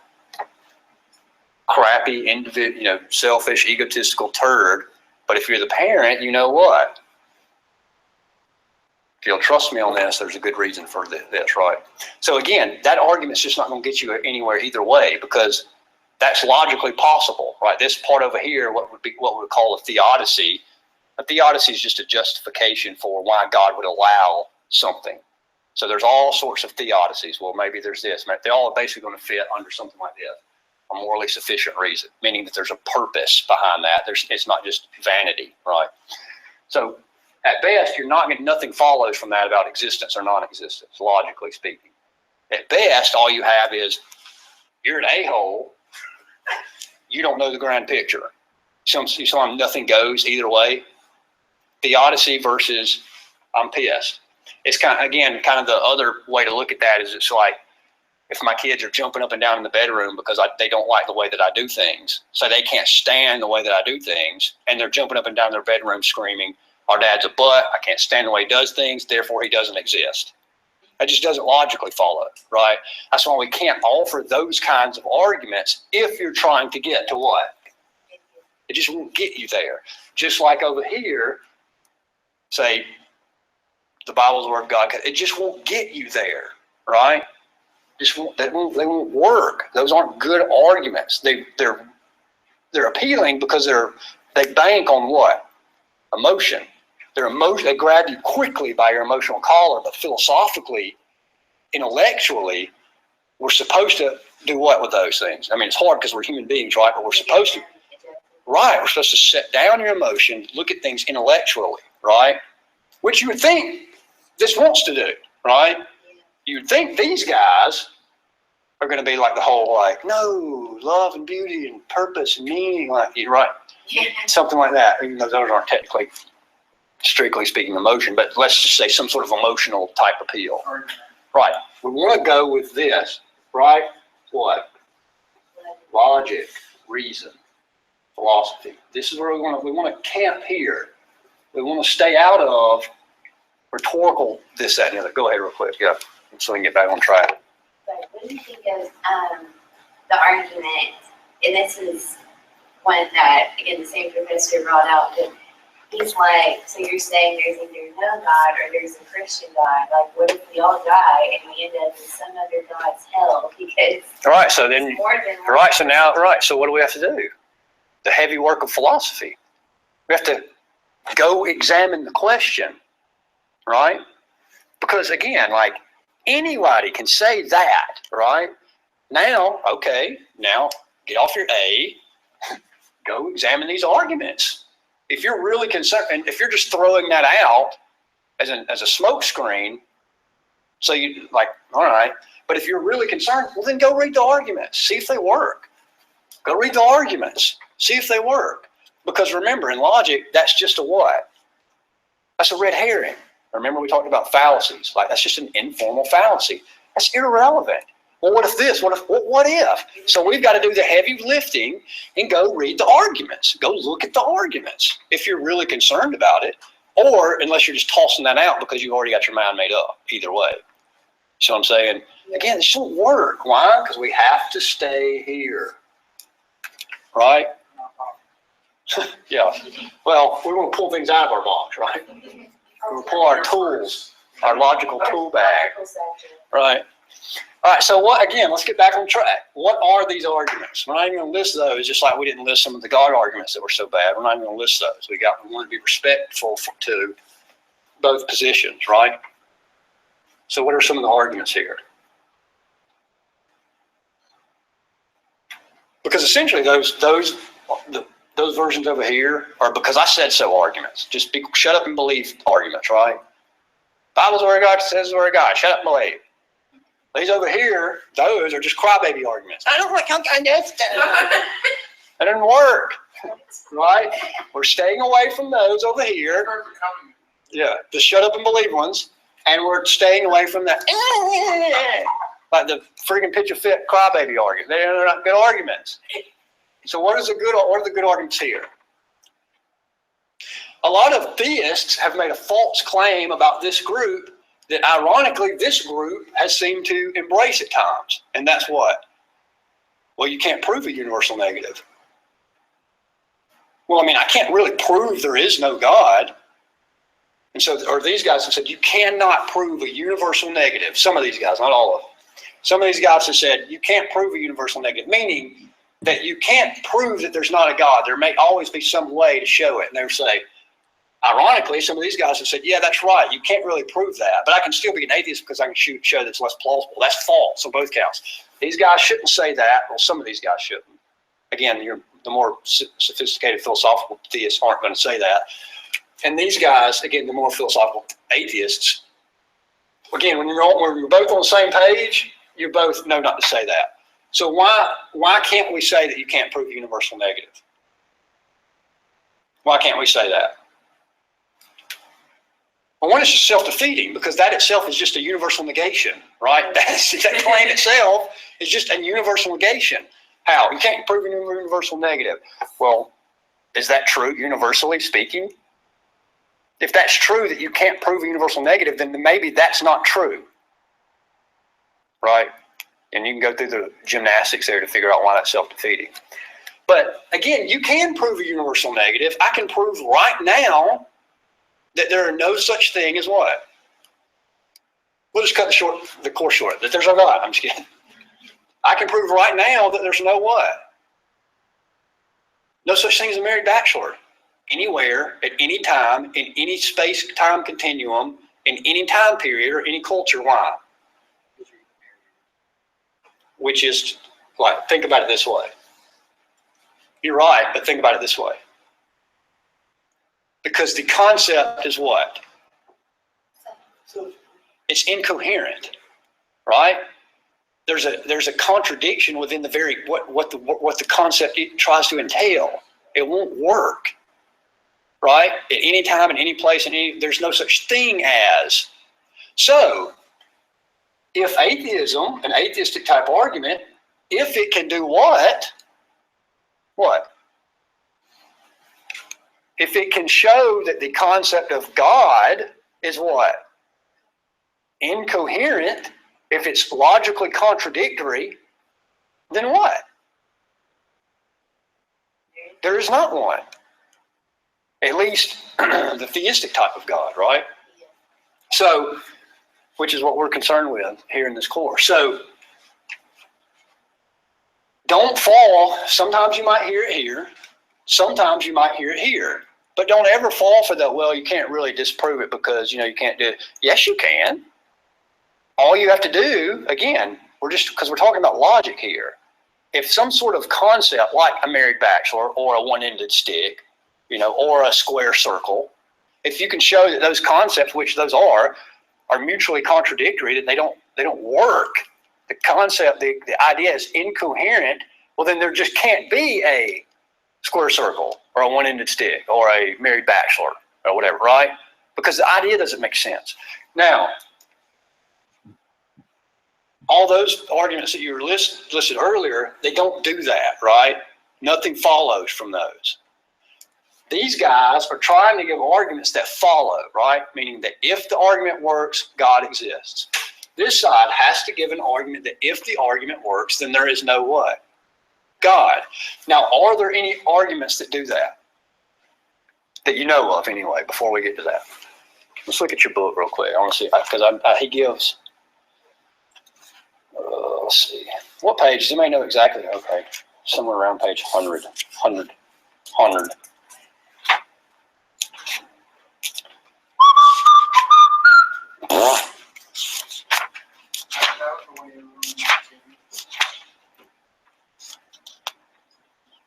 Crappy, selfish, egotistical turd. But if you're the parent, you know what? If you'll trust me on this, there's a good reason for this, right? So again, that argument's just not going to get you anywhere either way, because that's logically possible, right? This part over here, what we would call a theodicy. A theodicy is just a justification for why God would allow something. So there's all sorts of theodicies. Well, maybe there's this. They're all basically going to fit under something like this. A morally sufficient reason, meaning that there's a purpose behind that. It's not just vanity, right? So at best, nothing follows from that about existence or non-existence, logically speaking. At best, all you have is, you're an a-hole. You don't know the grand picture. Sometimes nothing goes either way. Theodicy versus I'm pissed. It's kind of the other way to look at that is it's like, if my kids are jumping up and down in the bedroom because they don't like the way that I do things, so they can't stand the way that I do things, and they're jumping up and down in their bedroom screaming, our dad's a butt, I can't stand the way he does things, therefore he doesn't exist. That just doesn't logically follow, right? That's why we can't offer those kinds of arguments if you're trying to get to what? It just won't get you there. Just like over here, say, the Bible's the Word of God, it just won't get you there, right? They won't work. Those aren't good arguments. They're appealing because they bank on what? Emotion. They grab you quickly by your emotional collar, but philosophically, intellectually, we're supposed to do what with those things? I mean, it's hard because we're human beings, right? But we're supposed to, right? We're supposed to set down your emotion, look at things intellectually, right? Which you would think this wants to do, right? You'd think these guys are going to be like the whole, like, no, love and beauty and purpose and meaning, like, right? Yeah. Something like that, even though those aren't technically, strictly speaking, emotion, but let's just say some sort of emotional type appeal. Right. We want to go with this, right? What? Logic, reason, philosophy. This is where we want to camp here. We want to stay out of rhetorical this, that, and the other. Go ahead real quick, yeah, so we can get back on track. But what do you think of the argument, and this is one that, again, the same professor brought out, that he's like, so you're saying there's either no God or there's a Christian God. Like, what if we all die and we end up in some other God's hell? Because all right, so then, more than one right, so now, right, so what do we have to do? The heavy work of philosophy. We have to go examine the question, right? Because again, like, anybody can say that, right? Now, okay, now get off your A, go examine these arguments. If you're really concerned, and if you're just throwing that out as a smoke screen, so you like, all right, but if you're really concerned, well, then go read the arguments, see if they work. Go read the arguments, see if they work. Because remember, in logic, that's just a what? That's a red herring. Remember we talked about fallacies. Like, that's just an informal fallacy. That's irrelevant. Well, what if this? What if? So we've got to do the heavy lifting and go read the arguments. Go look at the arguments if you're really concerned about it, or unless you're just tossing that out because you've already got your mind made up. Either way. So I'm saying, again, this won't work. Why? Because we have to stay here. Right? Yeah. Well, we want to pull things out of our box, right? We'll pull our tools, our logical tool bag, right? All right, so what, again, let's get back on track. What are these arguments? We're not even going to list those, just like we didn't list some of the God arguments that were so bad. We're not even going to list those. We want to be respectful to both positions, right? So what are some of the arguments here? Because essentially those versions over here are because I said so arguments. Just shut up and believe arguments, right? Bible's the Word of God, says the Word of God. Shut up and believe. These over here, those are just crybaby arguments. I don't like how I understand. That doesn't work, right? We're staying away from those over here. Yeah, the shut up and believe ones. And we're staying away from that. Like the freaking pitch a fit crybaby argument. They're not good arguments. So what are the good arguments here? A lot of theists have made a false claim about this group that ironically this group has seemed to embrace at times. And that's what? Well, you can't prove a universal negative. Well, I mean, I can't really prove there is no God. And so, or these guys have said, you cannot prove a universal negative. Some of these guys, not all of them. Some of these guys have said, you can't prove a universal negative, meaning that you can't prove that there's not a God. There may always be some way to show it. And they'll say, ironically, some of these guys have said, yeah, that's right. You can't really prove that. But I can still be an atheist because I can show that's less plausible. That's false on both counts. These guys shouldn't say that. Well, some of these guys shouldn't. Again, the more sophisticated philosophical theists aren't going to say that. And these guys, again, the more philosophical atheists, again, when you're both on the same page, you both know not to say that. So why can't we say that you can't prove a universal negative? Why can't we say that? Well, one is just self-defeating because that itself is just a universal negation, right? That claim itself is just a universal negation. How? You can't prove a universal negative. Well, is that true universally speaking? If that's true that you can't prove a universal negative, then maybe that's not true, right? And you can go through the gymnastics there to figure out why that's self-defeating. But again, you can prove a universal negative. I can prove right now that there are no such thing as what? We'll just cut the course short, that there's no God. I'm just kidding. I can prove right now that there's no what? No such thing as a married bachelor. Anywhere, at any time, in any space-time continuum, in any time period or any culture. Why? Which is, like, think about it this way. You're right, but think about it this way. Because the concept is what? It's incoherent, right? There's a contradiction within the very what the concept tries to entail. It won't work, right? At any time, in any place, there's no such thing as. So, if atheism, an atheistic type argument, if it can do what? What? If it can show that the concept of God is what? Incoherent, if it's logically contradictory, then what? There is not one. At least the theistic type of God, right? So, which is what we're concerned with here in this course. So, don't fall. Sometimes you might hear it here. Sometimes you might hear it here. But don't ever fall for that, well, you can't really disprove it because, you can't do it. Yes, you can. All you have to do, again, because we're talking about logic here. If some sort of concept like a married bachelor or a one-ended stick, or a square circle, if you can show that those concepts, which those are mutually contradictory, that they don't work, the concept, the idea is incoherent, well, then there just can't be a square circle or a one-ended stick or a married bachelor or whatever, right? Because the idea doesn't make sense. Now, all those arguments that you were listed earlier, they don't do that, right? Nothing follows from those. These guys are trying to give arguments that follow, right? Meaning that if the argument works, God exists. This side has to give an argument that if the argument works, then there is no what? God. Now, are there any arguments that do that? That you know of anyway, before we get to that? Let's look at your book real quick. I want to see, because he gives, let's see. What page? You may know exactly. Okay. Somewhere around page 100.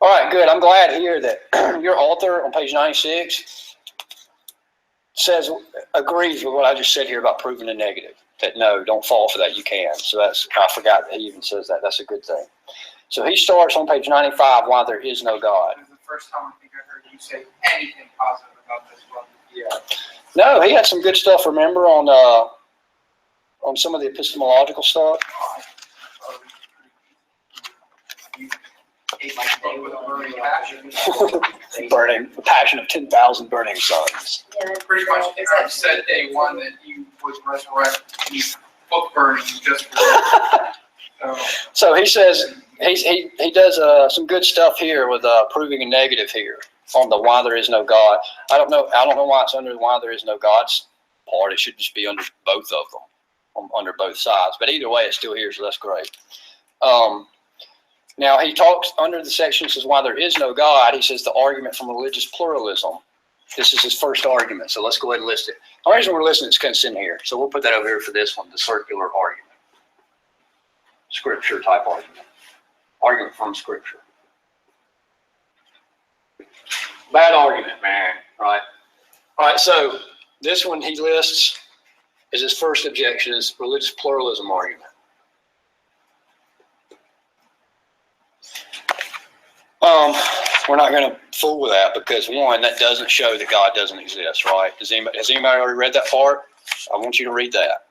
All right, good. I'm glad to hear that your author on page 96 agrees with what I just said here about proving a negative. That no, don't fall for that. You can. So I forgot that he even says that. That's a good thing. So he starts on page 95. Why there is no God. This is the first time I think I heard you say anything positive about this book. Yeah. No, he had some good stuff. Remember on some of the epistemological stuff. But with a burning passion. Burning, the passion of 10,000 burning suns. Yeah, that's Pretty much, Aaron said day one that he was resurrected, he's book burning just for that. So he says, he does some good stuff here with proving a negative here on the why there is no God. I don't know why it's under why there is no God's part. It should just be under both of them, under both sides. But either way, it's still here, so that's great. Now he talks under the section, says why there is no God. He says the argument from religious pluralism. This is his first argument, so let's go ahead and list it. The reason we're listing it's kind of in here, so we'll put that over here for this one, the circular argument. Scripture type argument. Argument from Scripture. Bad argument, man, right? All right, so this one he lists as his first objection is religious pluralism argument. We're not going to fool with that because one, that doesn't show that God doesn't exist, right? Has anybody already read that part? I want you to read that.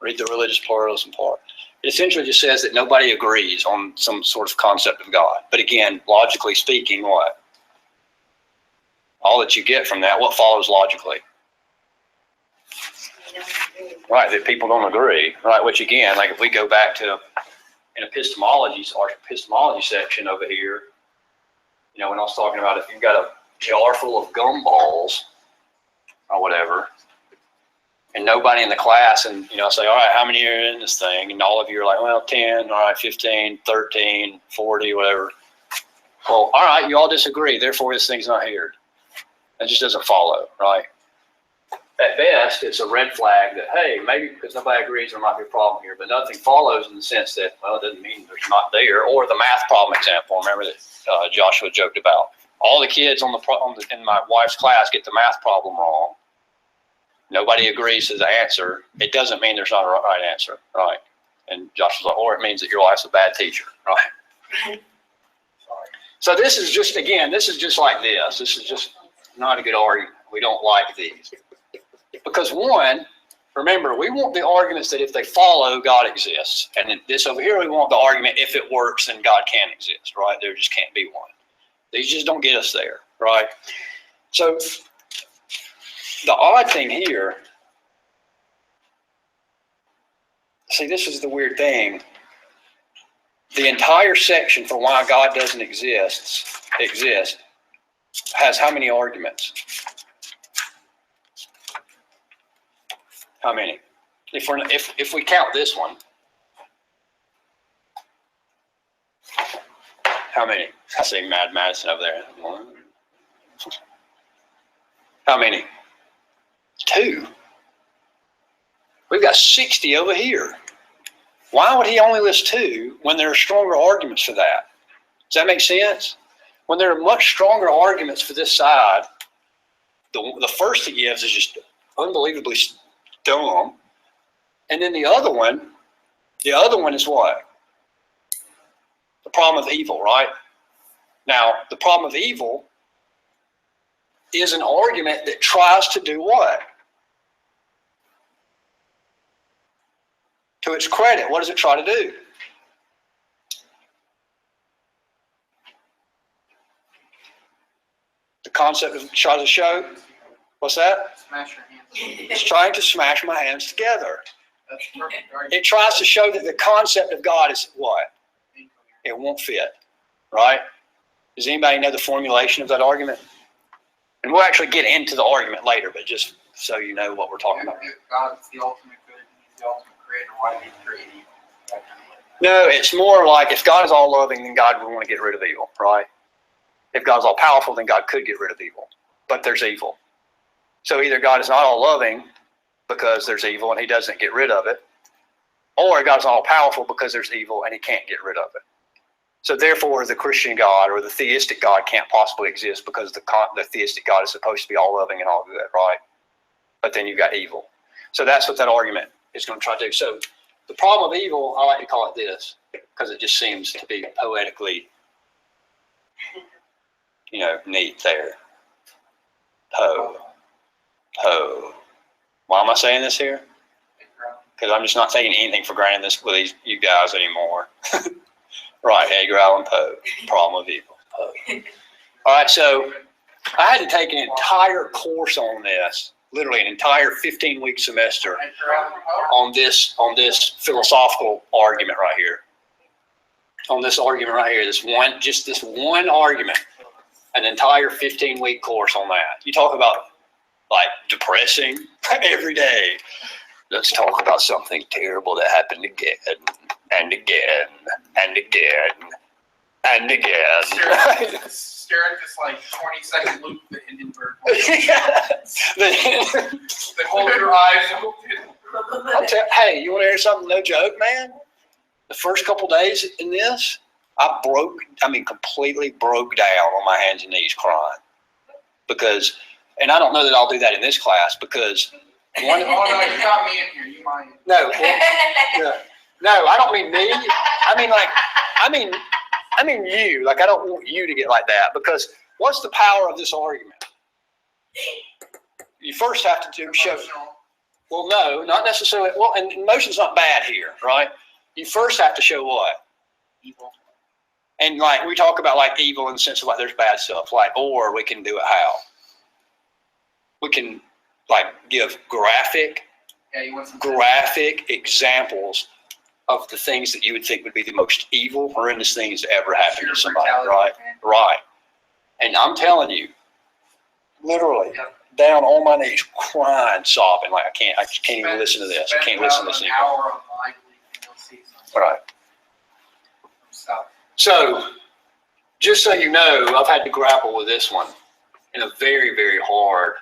Read the religious pluralism part. It essentially just says that nobody agrees on some sort of concept of God. But again, logically speaking, what? All that you get from that, what follows logically? Right, that people don't agree, right? Which again, like if we go back to in epistemology, our epistemology section over here, you know, when I was talking about if you've got a jar full of gumballs or whatever, and nobody in the class, and, you know, I say, all right, how many are in this thing? And all of you are like, well, 10, all right, 15, 13, 40, whatever. Well, all right, you all disagree, therefore this thing's not here. That just doesn't follow, right? At best, it's a red flag that, hey, maybe because nobody agrees there might be a problem here, but nothing follows in the sense that, well, it doesn't mean there's not there. Or the math problem example, remember that Joshua joked about. All the kids in my wife's class get the math problem wrong. Nobody agrees to the answer. It doesn't mean there's not a right answer, right? And Joshua's like, or it means that your wife's a bad teacher, right? So this is just, again, this is just like this. This is just not a good argument. We don't like these. Because one, remember, we want the arguments that if they follow, God exists. And then this over here, we want the argument if it works, then God can exist, right? There just can't be one. These just don't get us there, right? So the odd thing here, see, this is the weird thing. The entire section for why God doesn't exist has how many arguments? How many? If we count this one, how many? I see Mad Madison over there. One. How many? 2. We've got 60 over here. Why would he only list 2 when there are stronger arguments for that? Does that make sense? When there are much stronger arguments for this side, the first he gives is just unbelievably dumb. And then the other one is what? The problem of evil, right? Now, the problem of evil is an argument that tries to do what? To its credit, what does it try to do? The concept of tries to show, what's that? Smash your hands. It's trying to smash my hands together. That's perfect. Right? It tries to show that the concept of God is what? It won't fit, right? Does anybody know the formulation of that argument? And we'll actually get into the argument later, but just so you know what we're talking about. If God's the ultimate good, he's the ultimate creator, why did he create evil? That kind of like that. No, it's more like if God is all loving, then God would want to get rid of evil, right? If God's all powerful, then God could get rid of evil. But there's evil. So either God is not all loving because there's evil and he doesn't get rid of it, or God's all powerful because there's evil and he can't get rid of it. So therefore, the Christian God or the theistic God can't possibly exist because the theistic God is supposed to be all loving and all good, right? But then you've got evil. So that's what that argument is going to try to do. So the problem of evil, I like to call it this because it just seems to be poetically, neat there. Why am I saying this here? Because I'm just not taking anything for granted with you guys anymore. Right, Edgar Allan Poe, Problem of Evil. Poe. All right, so I had to take an entire course on this, literally an entire 15-week semester on this philosophical argument right here. On this argument right here, this one argument, an entire 15-week course on that. You talk about like depressing every day. Let's talk about something terrible that happened again and again and again and again. Stare at this like 20-second loop of the Hindenburg. They hold your eyes open. Hey, you want to hear something? No joke, man. The first couple days in this, completely broke down on my hands and knees crying. Because, and I don't know that I'll do that in this class because one. Oh no, you got me in here. You might. No, no, I don't mean me. I mean you. Like I don't want you to get like that because what's the power of this argument? You first have to show. Well, no, not necessarily. Well, and emotion's not bad here, right? You first have to show what? Evil. And like we talk about like evil in the sense of like there's bad stuff, like or we can do it how? We can like give graphic examples of the things that you would think would be the most evil, horrendous things to ever happen to somebody, right? Right. And I'm telling you, literally, down on my knees, crying, sobbing, like I can't even listen to this. I can't listen to this anymore. Right. So, just so you know, I've had to grapple with this one in a very, very hard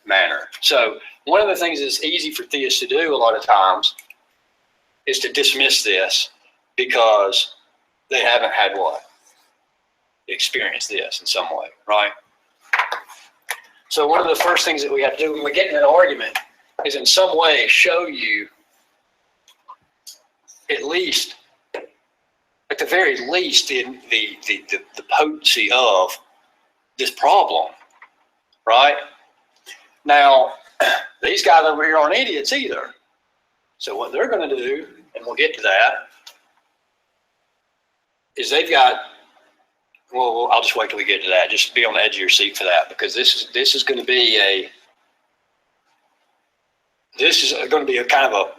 manner. So, one of the things that's easy for theists to do a lot of times is to dismiss this because they haven't had what? Experienced this in some way, right? So one of the first things that we have to do when we get in an argument is in some way show you at the very least, the potency of this problem, right? Now, these guys over here aren't idiots either. So what they're going to do, and we'll get to that, is they've got, well, I'll just wait till we get to that. Just be on the edge of your seat for that, because this is going to be a kind of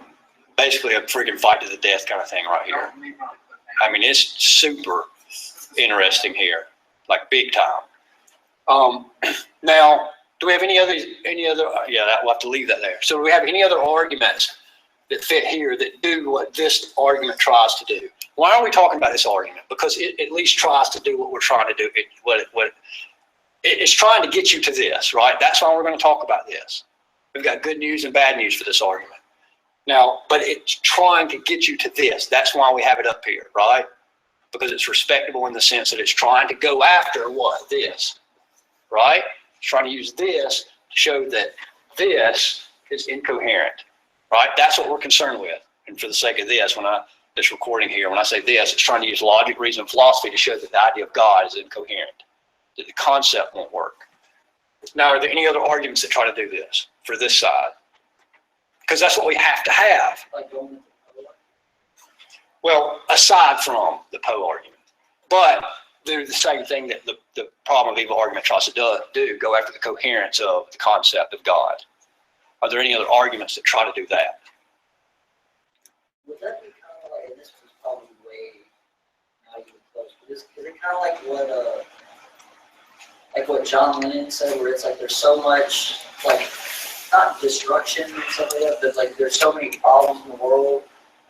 basically a freaking fight to the death kind of thing right here. I mean, it's super interesting here, like big time. Now, do we have any other? We'll have to leave that there. So do we have any other arguments that fit here that do what this argument tries to do? Why are we talking about this argument? Because it at least tries to do what we're trying to do. It's trying to get you to this, right? That's why we're going to talk about this. We've got good news and bad news for this argument. Now, but it's trying to get you to this. That's why we have it up here, right? Because it's respectable in the sense that it's trying to go after what? This, right? It's trying to use this to show that this is incoherent, right? That's what we're concerned with. And for the sake of this, this recording here, when I say this, it's trying to use logic, reason, and philosophy to show that the idea of God is incoherent, that the concept won't work. Now, are there any other arguments that try to do this for this side? Because that's what we have to have. Well, aside from the Poe argument. But do the same thing that the problem of evil argument tries to do, go after the coherence of the concept of God. Are there any other arguments that try to do that? Would that be kind of like, and this was probably way not even close, but is it kind of like what John Lennon said, where it's like there's so much, like, not destruction and stuff like that, but like there's so many problems in the world,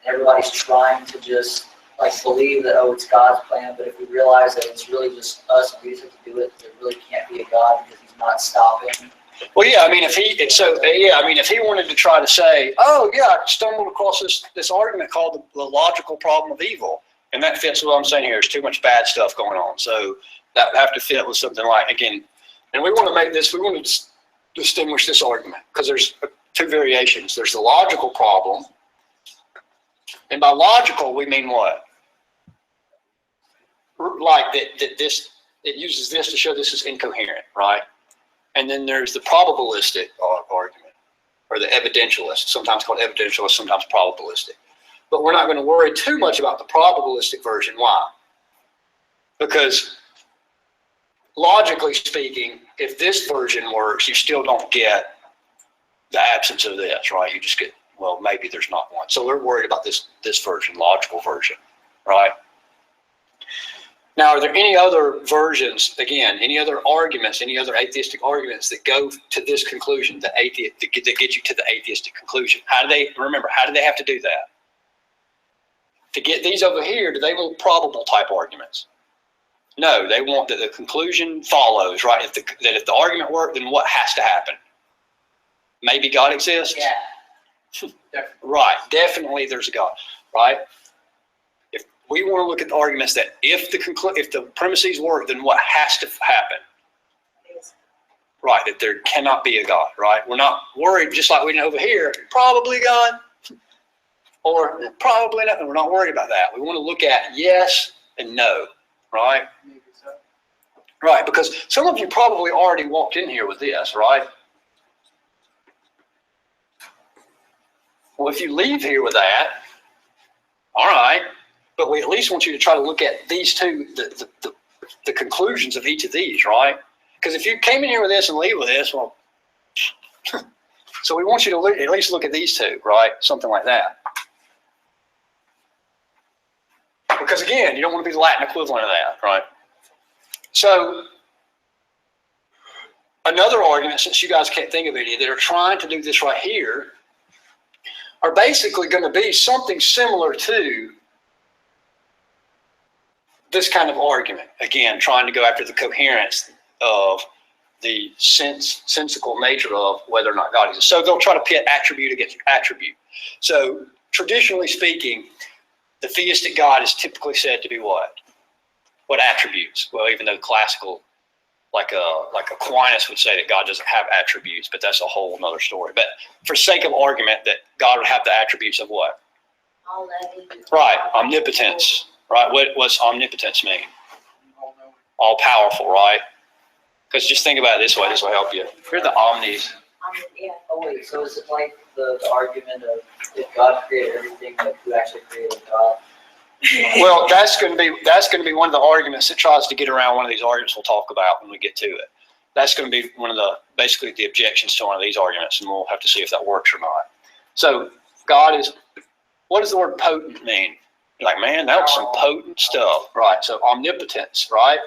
and everybody's trying to just like believe that, oh, it's God's plan, but if we realize that it's really just us and we just have to do it, there really can't be a God because he's not stopping. Well, yeah, I mean, if he wanted to try to say, oh, yeah, I stumbled across this argument called the logical problem of evil, and that fits what I'm saying here. There's too much bad stuff going on, so that would have to fit with something like, again, and we want to distinguish this argument because there's two variations. There's the logical problem, and by logical we mean what? Like that it uses this to show this is incoherent, right? And then there's the probabilistic argument, or the evidentialist, sometimes called evidentialist, sometimes probabilistic. But we're not going to worry too much about the probabilistic version. Why? Because logically speaking, if this version works, you still don't get the absence of this, right? You just get, well, maybe there's not one. So we're worried about this version, logical version, right? Now, are there any other versions, again, any other arguments, any other atheistic arguments that go to this conclusion, that get you to the atheistic conclusion? How do they have to do that? To get these over here, do they want probable type arguments? No, they want that the conclusion follows, right? That if the argument worked, then what has to happen? Maybe God exists? Yeah. Right, definitely there's a God, right? If we want to look at the arguments that if the premises work, then what has to happen? Right, that there cannot be a God, right? We're not worried, just like we did over here, probably God, or probably not. We're not worried about that. We want to look at yes and no, right? Maybe so. Right, because some of you probably already walked in here with this, right? Well, if you leave here with that, all right, but we at least want you to try to look at these two, the conclusions of each of these, right? Because if you came in here with this and leave with this, well, so we want you to at least look at these two, right? Something like that. Because again, you don't want to be the Latin equivalent of that, right? So another argument, since you guys can't think of any, that are trying to do this right here, are basically going to be something similar to this kind of argument. Again, trying to go after the coherence of the sensical nature of whether or not God exists. So they'll try to pit attribute against attribute. So traditionally speaking, the theistic God is typically said to be what? What attributes? Well, even though classical, like Aquinas would say that God doesn't have attributes, but that's a whole other story. But for sake of argument, that God would have the attributes of what? All-loving. Right, omnipotence. Right, what's omnipotence mean? All powerful, right? Because just think about it this way. This will help you. You're the omnis. Yeah. Oh wait, so is it like the argument of if God created everything, but who actually created God? Well, that's going to be one of the arguments that tries to get around one of these arguments we'll talk about when we get to it. That's going to be one of basically the objections to one of these arguments, and we'll have to see if that works or not. So God is, what does the word potent mean? You're like, man, that was some potent stuff, right? So omnipotence, right?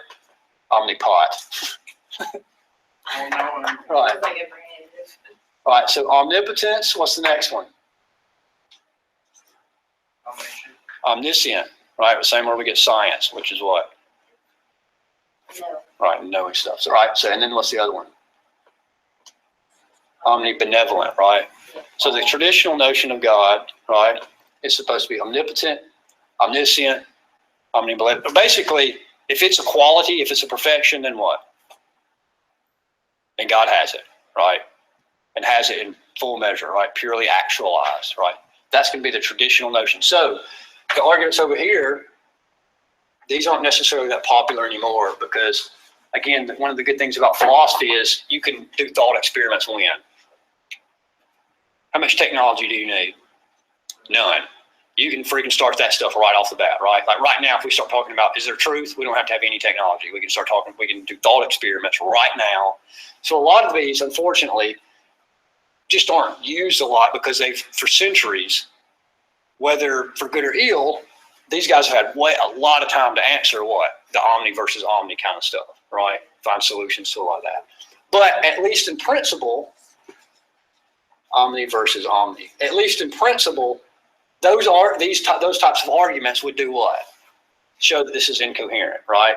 Omnipot. Right. It's like a brand. Right, so omnipotence, what's the next one? Omniscient, right? The same where we get science, which is what? No. Right, knowing stuff. So, right, so, and then what's the other one? Omnibenevolent, right? So the traditional notion of God, right, is supposed to be omnipotent, omniscient, omnibenevolent. Basically, if it's a quality, if it's a perfection, then what? And God has it, right? And has it in full measure, right? Purely actualized, right? That's going to be the traditional notion. So the arguments over here, these aren't necessarily that popular anymore because, again, one of the good things about philosophy is you can do thought experiments when. How much technology do you need? None. You can freaking start that stuff right off the bat, right? Like right now, if we start talking about, is there truth? We don't have to have any technology. We can start talking, we can do thought experiments right now. So a lot of these, unfortunately, just aren't used a lot because they've, for centuries, whether for good or ill, these guys have had a lot of time to answer what? The omni versus omni kind of stuff, right? Find solutions to a lot of that. But at least in principle, omni versus omni, at least in principle, those types of arguments would do what? Show that this is incoherent, right?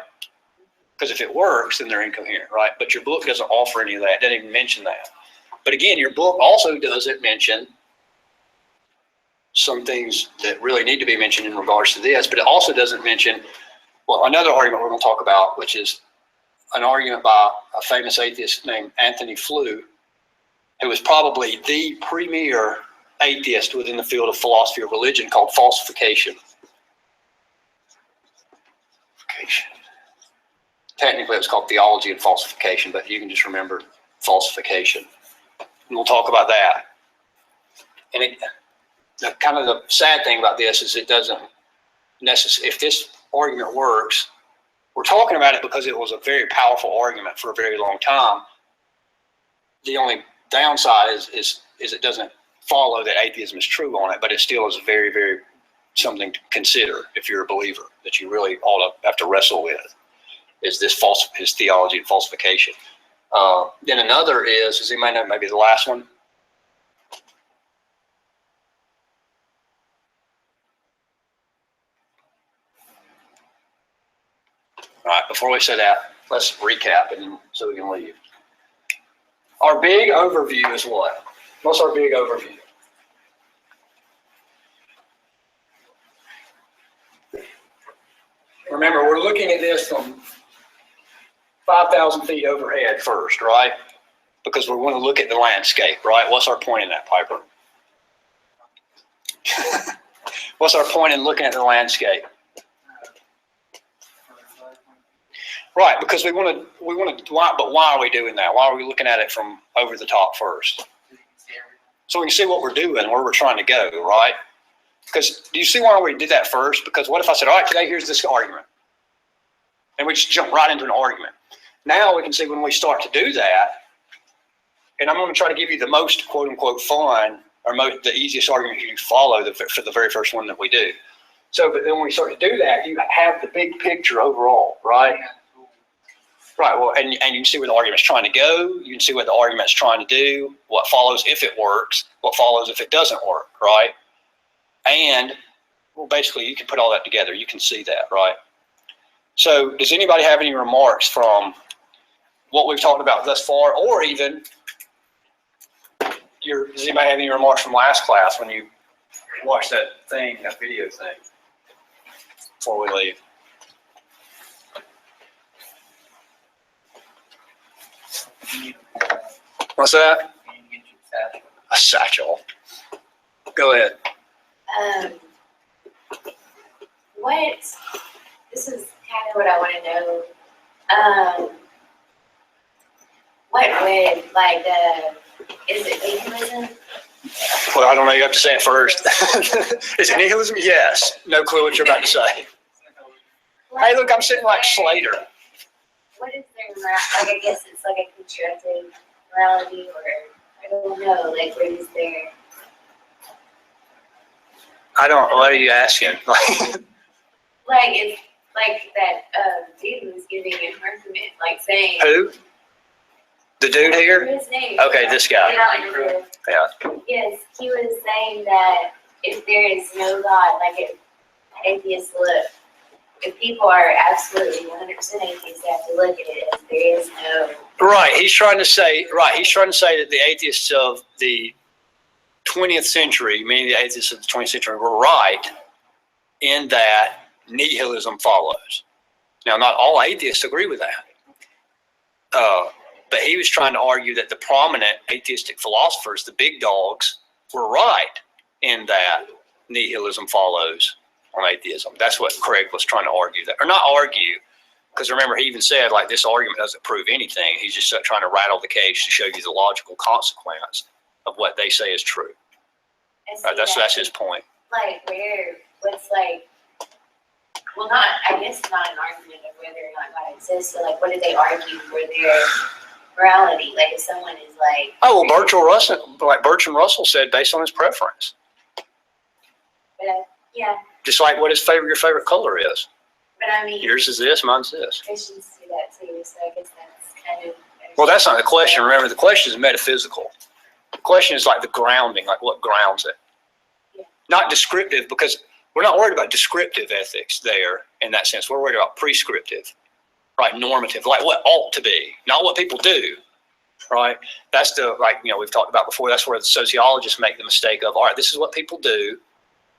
Because if it works, then they're incoherent, right? But your book doesn't offer any of that, doesn't even mention that. But again, your book also doesn't mention some things that really need to be mentioned in regards to this, but it also doesn't mention, well, another argument we're going to talk about, which is an argument by a famous atheist named Anthony Flew, who was probably the premier atheist within the field of philosophy of religion, called falsification. Technically, it was called theology and falsification, but you can just remember falsification. And we'll talk about that. And kind of the sad thing about this is it doesn't necessarily, if this argument works, we're talking about it because it was a very powerful argument for a very long time. The only downside is it doesn't follow that atheism is true on it, but it still is very, very something to consider if you're a believer, that you really ought to have to wrestle with, is this his theology and falsification. Then another is he might know, maybe the last one. All right, before we say that, let's recap and so we can leave. Our big overview is what? What's our big overview? Remember, we're looking at this from 5,000 feet overhead first, right? Because we want to look at the landscape, right? What's our point in that, Piper? What's our point in looking at the landscape? Right, because we want to, but why are we doing that? Why are we looking at it from over the top first? So we can see what we're doing, where we're trying to go, right? Because do you see why we did that first? Because what if I said, all right, today here's this argument. And we just jump right into an argument. Now we can see when we start to do that, and I'm going to try to give you the most quote unquote fun or the easiest argument you can follow for the very first one that we do. So, but then when we start to do that, you have the big picture overall, right? Right, well, and you can see where the argument's trying to go. You can see what the argument's trying to do, what follows if it works, what follows if it doesn't work, right? And, well, basically, you can put all that together. You can see that, right? So, does anybody have any remarks from what we've talked about thus far, or even, does anybody have any remarks from last class when you watched that video thing, before we leave? What's that? A satchel. Go ahead. This is kind of what I want to know. What would, like, is it nihilism? Well, I don't know. You have to say it first. Is it nihilism? Yes. No clue what you're about to say. Hey, look, I'm sitting like Slater. What is their, like, I guess it's like a constructive morality, or I don't know, like, what is their... What are you asking? Like, it's like that dude was giving an argument, like saying... Who? The dude here? His name. Okay, this guy. Yeah. Yes, he was saying that if there is no God, like if atheists look, if people are absolutely 100% atheists, they have to look at it as there is no... Right, he's trying to say that the atheists of the 20th century, meaning the atheists of the 20th century, were right in that nihilism follows. Now, not all atheists agree with that. But he was trying to argue that the prominent atheistic philosophers, the big dogs, were right in that nihilism follows on atheism. That's what Craig was trying to argue. Or not argue, because remember, he even said, like, this argument doesn't prove anything. He's just trying to rattle the cage to show you the logical consequence of what they say is true. Right, that's his point. Like, what's like, well, not, I guess not an argument of whether or not God exists, but like, what did they argue for their morality? Like, if someone is like... Oh, well, Bertrand Russell said, based on his preference. Yeah. Just like what your favorite color is. But I mean... Yours is this, mine's this. Christians do that too, so I guess that's kind of... Well, that's not the question. Remember, the question is metaphysical. The question is like the grounding, like what grounds it. Yeah. Not descriptive, because we're not worried about descriptive ethics there in that sense. We're worried about prescriptive, right? Normative, like what ought to be, not what people do, right? That's we've talked about before, that's where the sociologists make the mistake of, all right, this is what people do,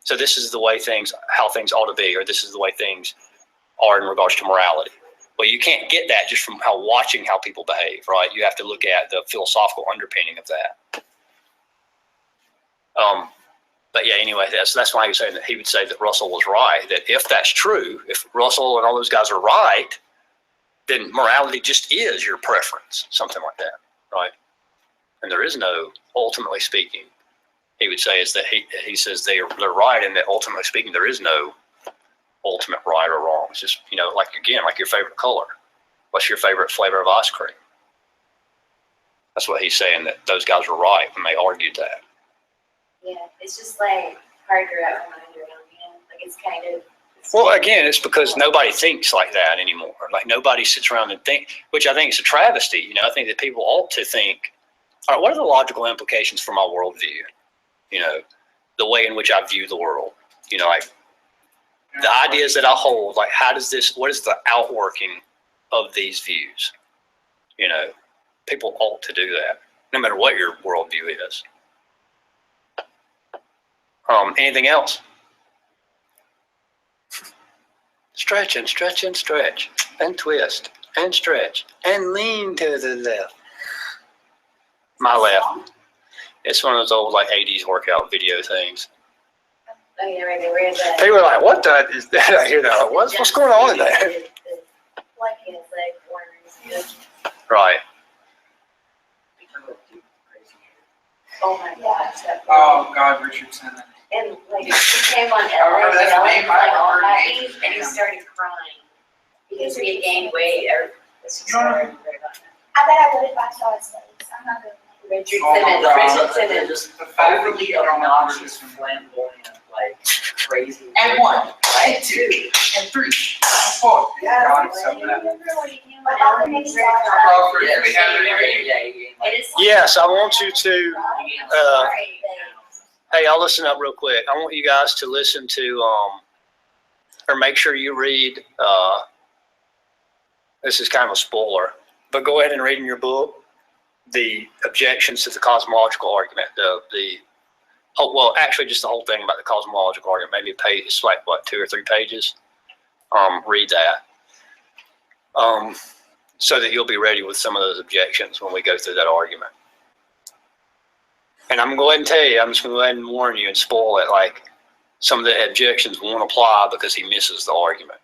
so this is the way how things ought to be, or this is the way things are in regards to morality. Well, you can't get that just from watching how people behave, right? You have to look at the philosophical underpinning of that. But yeah, anyway, that's why he was saying that he would say that Russell was right, that if that's true, if Russell and all those guys are right, then morality just is your preference, something like that, right? And there is no, ultimately speaking, he would say is that he says they're right, and that ultimately speaking, there is no ultimate right or wrong. It's just, like, again, like your favorite color. What's your favorite flavor of ice cream? That's what he's saying, that those guys were right when they argued that. Yeah, it's just like hard to wrap my mind around, Like it's kind of. Well, again, it's because nobody thinks like that anymore. Like nobody sits around and think, which I think is a travesty. I think that people ought to think, all right, what are the logical implications for my worldview? The way in which I view the world. Like the ideas that I hold, like what is the outworking of these views? People ought to do that, no matter what your worldview is. Anything else? Stretch and stretch and stretch, and twist and stretch and lean to the left. My left. It's one of those old 80s workout video things. Oh yeah, right. Where is that? They were like, "What the is that?" I hear that. What's going on in there? Like it's like orange. Right. Oh my gosh. Oh God, Richardson. And like he came on remember LA, that's the name, like I all remember happy, his and he name. started crying because we had gained weight. Or this is No. I bet I would if I saw his face. I'm not gonna. Richard Oh my Simmons. God. Richard Simmons. Just The fact that overly you don't know obnoxious, Richardson. flamboyant, crazy. And 1, and 2, and 3, and 4. Yeah, God, it's it's so like- bad. What about the next one? Oh, for Yeah, we have it. It is. Yes, I want you to. Hey, I'll listen up real quick. I want you guys to listen to, or make sure you read. This is kind of a spoiler, but go ahead and read in your book the objections to the cosmological argument. Actually, just the whole thing about the cosmological argument. Maybe a page. It's like 2 or 3 pages. Read that, so that you'll be ready with some of those objections when we go through that argument. And I'm going to go ahead and tell you, I'm just going to go ahead and warn you and spoil it. Like some of the objections won't apply because he misses the argument.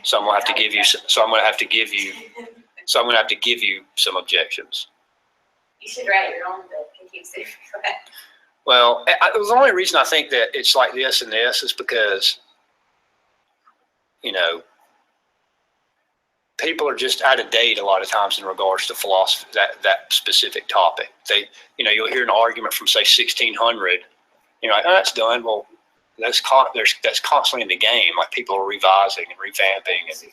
So I'm going to have to give you. So I'm going to have to give you some objections. You should write your own book and keep it correct. Well, the only reason I think that it's like this and this is because, people are just out of date a lot of times in regards to philosophy, that specific topic. You'll hear an argument from say 1600, like, oh, that's done. Well, that's constantly in the game. Like people are revising and revamping.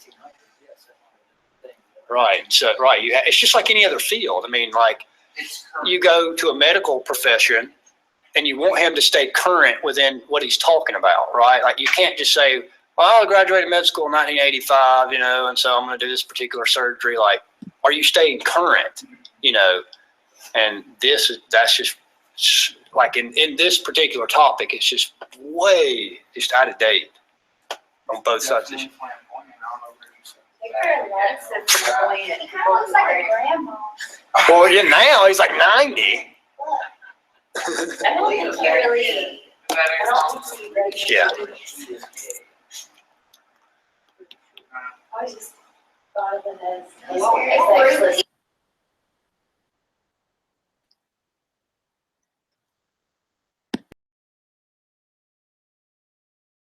Right. So right, it's just like any other field. I mean, like It's current. you go to a medical profession and you want him to stay current within what he's talking about, right? Like you can't just say, well, I graduated med school in 1985, and so I'm going to do this particular surgery. Like, are you staying current, And that's just like in this particular topic, it's just just out of date on both sides. Definitely flamboyant. I don't know what you said. There are lots of brilliant He kind of looks like a grandma. Well, yeah, now he's like 90. I don't think he really. That I is don't think he really. Yeah. I just thought of him as Well, sexless.